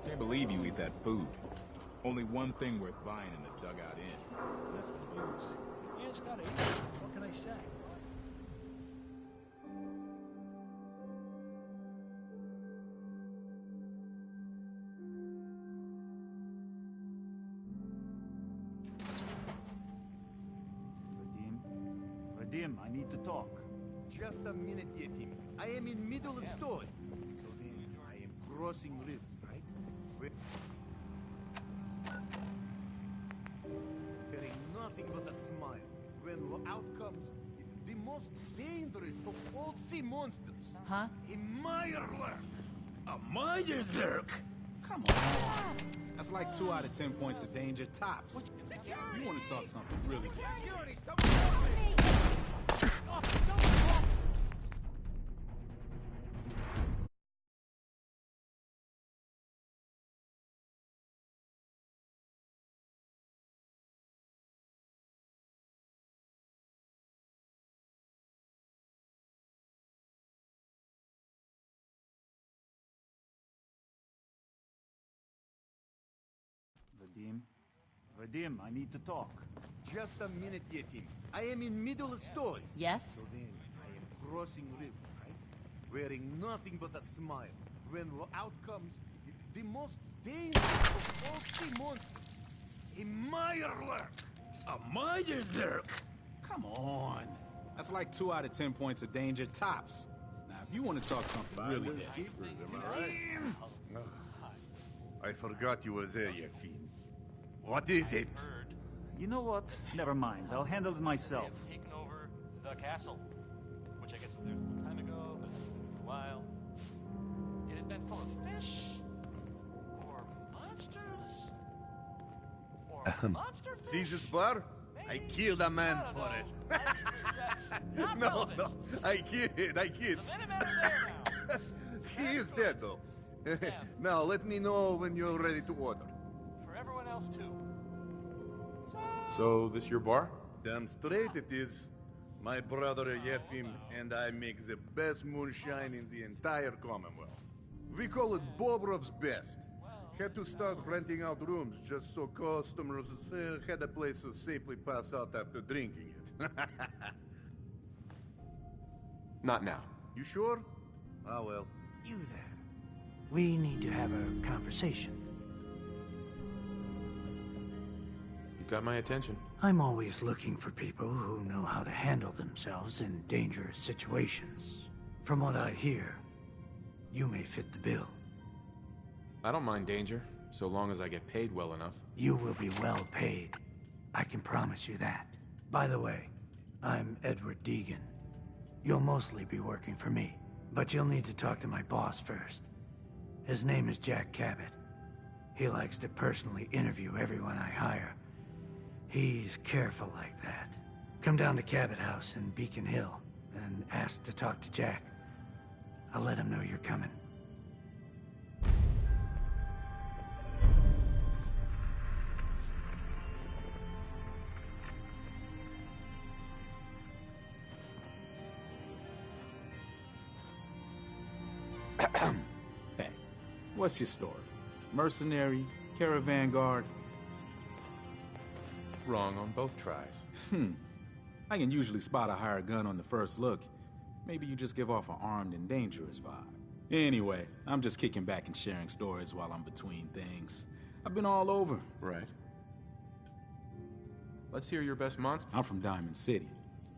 Can't believe you eat that food. Only one thing worth buying in the dugout inn. That's the booze. Yeah, it's gotta eat. What can I say? Vadim, I need to talk. Just a minute, Yetim. I am in middle of story. So then, I am crossing river, right? Wearing nothing but a smile. When out comes the most dangerous of all sea monsters. Huh? A Meyerlurk. A Meyerlurk? Come on. That's like 2 out of 10 points of danger tops. You want to talk something really good. Vadim, I need to talk. Just a minute, Yetim. I am in middle of story. Yes? So then, I am crossing river, right? Wearing nothing but a smile. When out comes the most dangerous of all sea monsters. A Meyerlurk. A Meyerlurk? Come on. That's like 2 out of 10 points of danger tops. Now If you want to talk something really big. Am I right? I forgot you were there, Yefim. What is it? You know what? Never mind. I'll handle it myself. Taken over the castle, which I guess was theirs a long time ago, but for a while. It had been full of fish, or monsters, or monster fish. See this bar? I killed a man for it. No, I kid. He is dead, though. Now, let me know when you're ready to order. For everyone else, too. So, this your bar? Damn straight it is. My brother Yefim and I make the best moonshine in the entire Commonwealth. We call it Bobrov's Best. Had to start renting out rooms just so customers had a place to safely pass out after drinking it. Not now. You sure? Ah, well. You there. We need to have a conversation. You got my attention. I'm always looking for people who know how to handle themselves in dangerous situations. From what I hear, you may fit the bill. I don't mind danger, so long as I get paid well enough. You will be well paid. I can promise you that. By the way, I'm Edward Deegan. You'll mostly be working for me, but you'll need to talk to my boss first. His name is Jack Cabot. He likes to personally interview everyone I hire. He's careful like that. Come down to Cabot House in Beacon Hill and ask to talk to Jack. I'll let him know you're coming. Hey, what's your story? Mercenary? Caravan guard? Wrong on both tries. I can usually spot a hired gun on the first look. Maybe you just give off an armed and dangerous vibe. Anyway, I'm just kicking back and sharing stories while I'm between things. I've been all over. Right. Let's hear your best monster. I'm from Diamond City.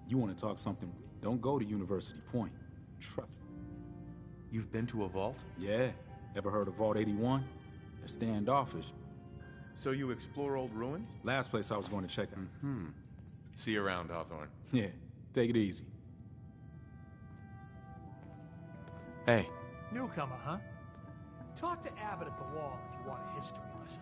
You want to talk something, don't go to University Point. Trust me. You've been to a vault? Yeah. Ever heard of Vault 81? They're standoffish. So you explore old ruins? Last place I was going to check out. See you around, Hawthorne. Yeah, take it easy. Hey. Newcomer, huh? Talk to Abbott at the wall if you want a history lesson.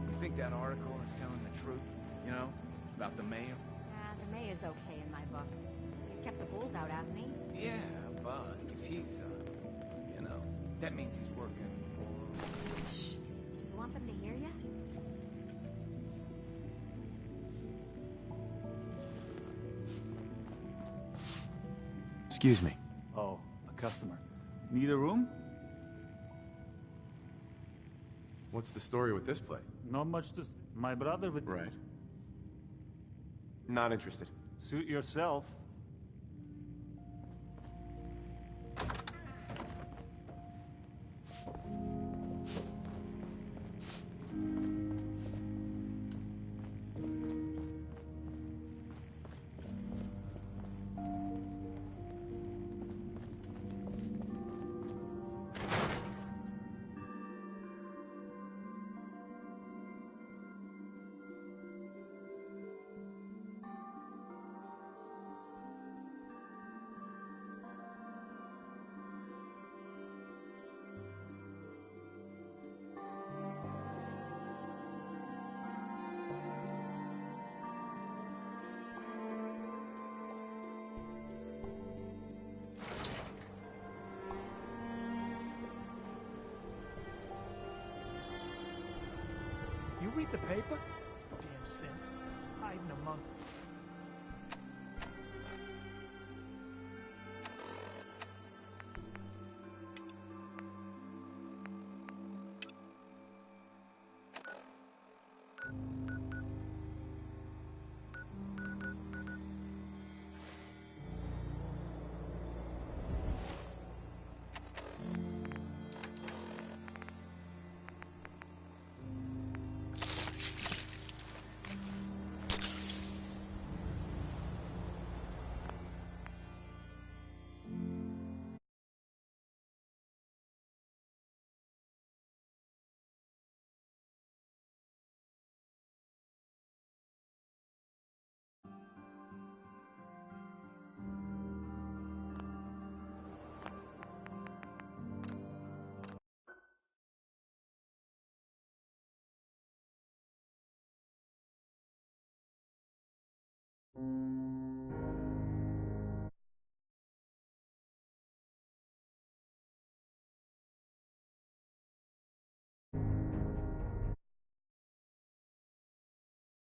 You think that article is telling the truth? You know, about the mayor? The mayor's okay in my book. He's kept the bulls out, hasn't he? Yeah, but if he's, you know, that means he's working for... Shh. You want them to hear you? Excuse me. Oh, a customer. Need a room? What's the story with this place? Not much to... My brother would... Right. Not interested. Suit yourself. You read the paper? Damn sense. Hiding among... you.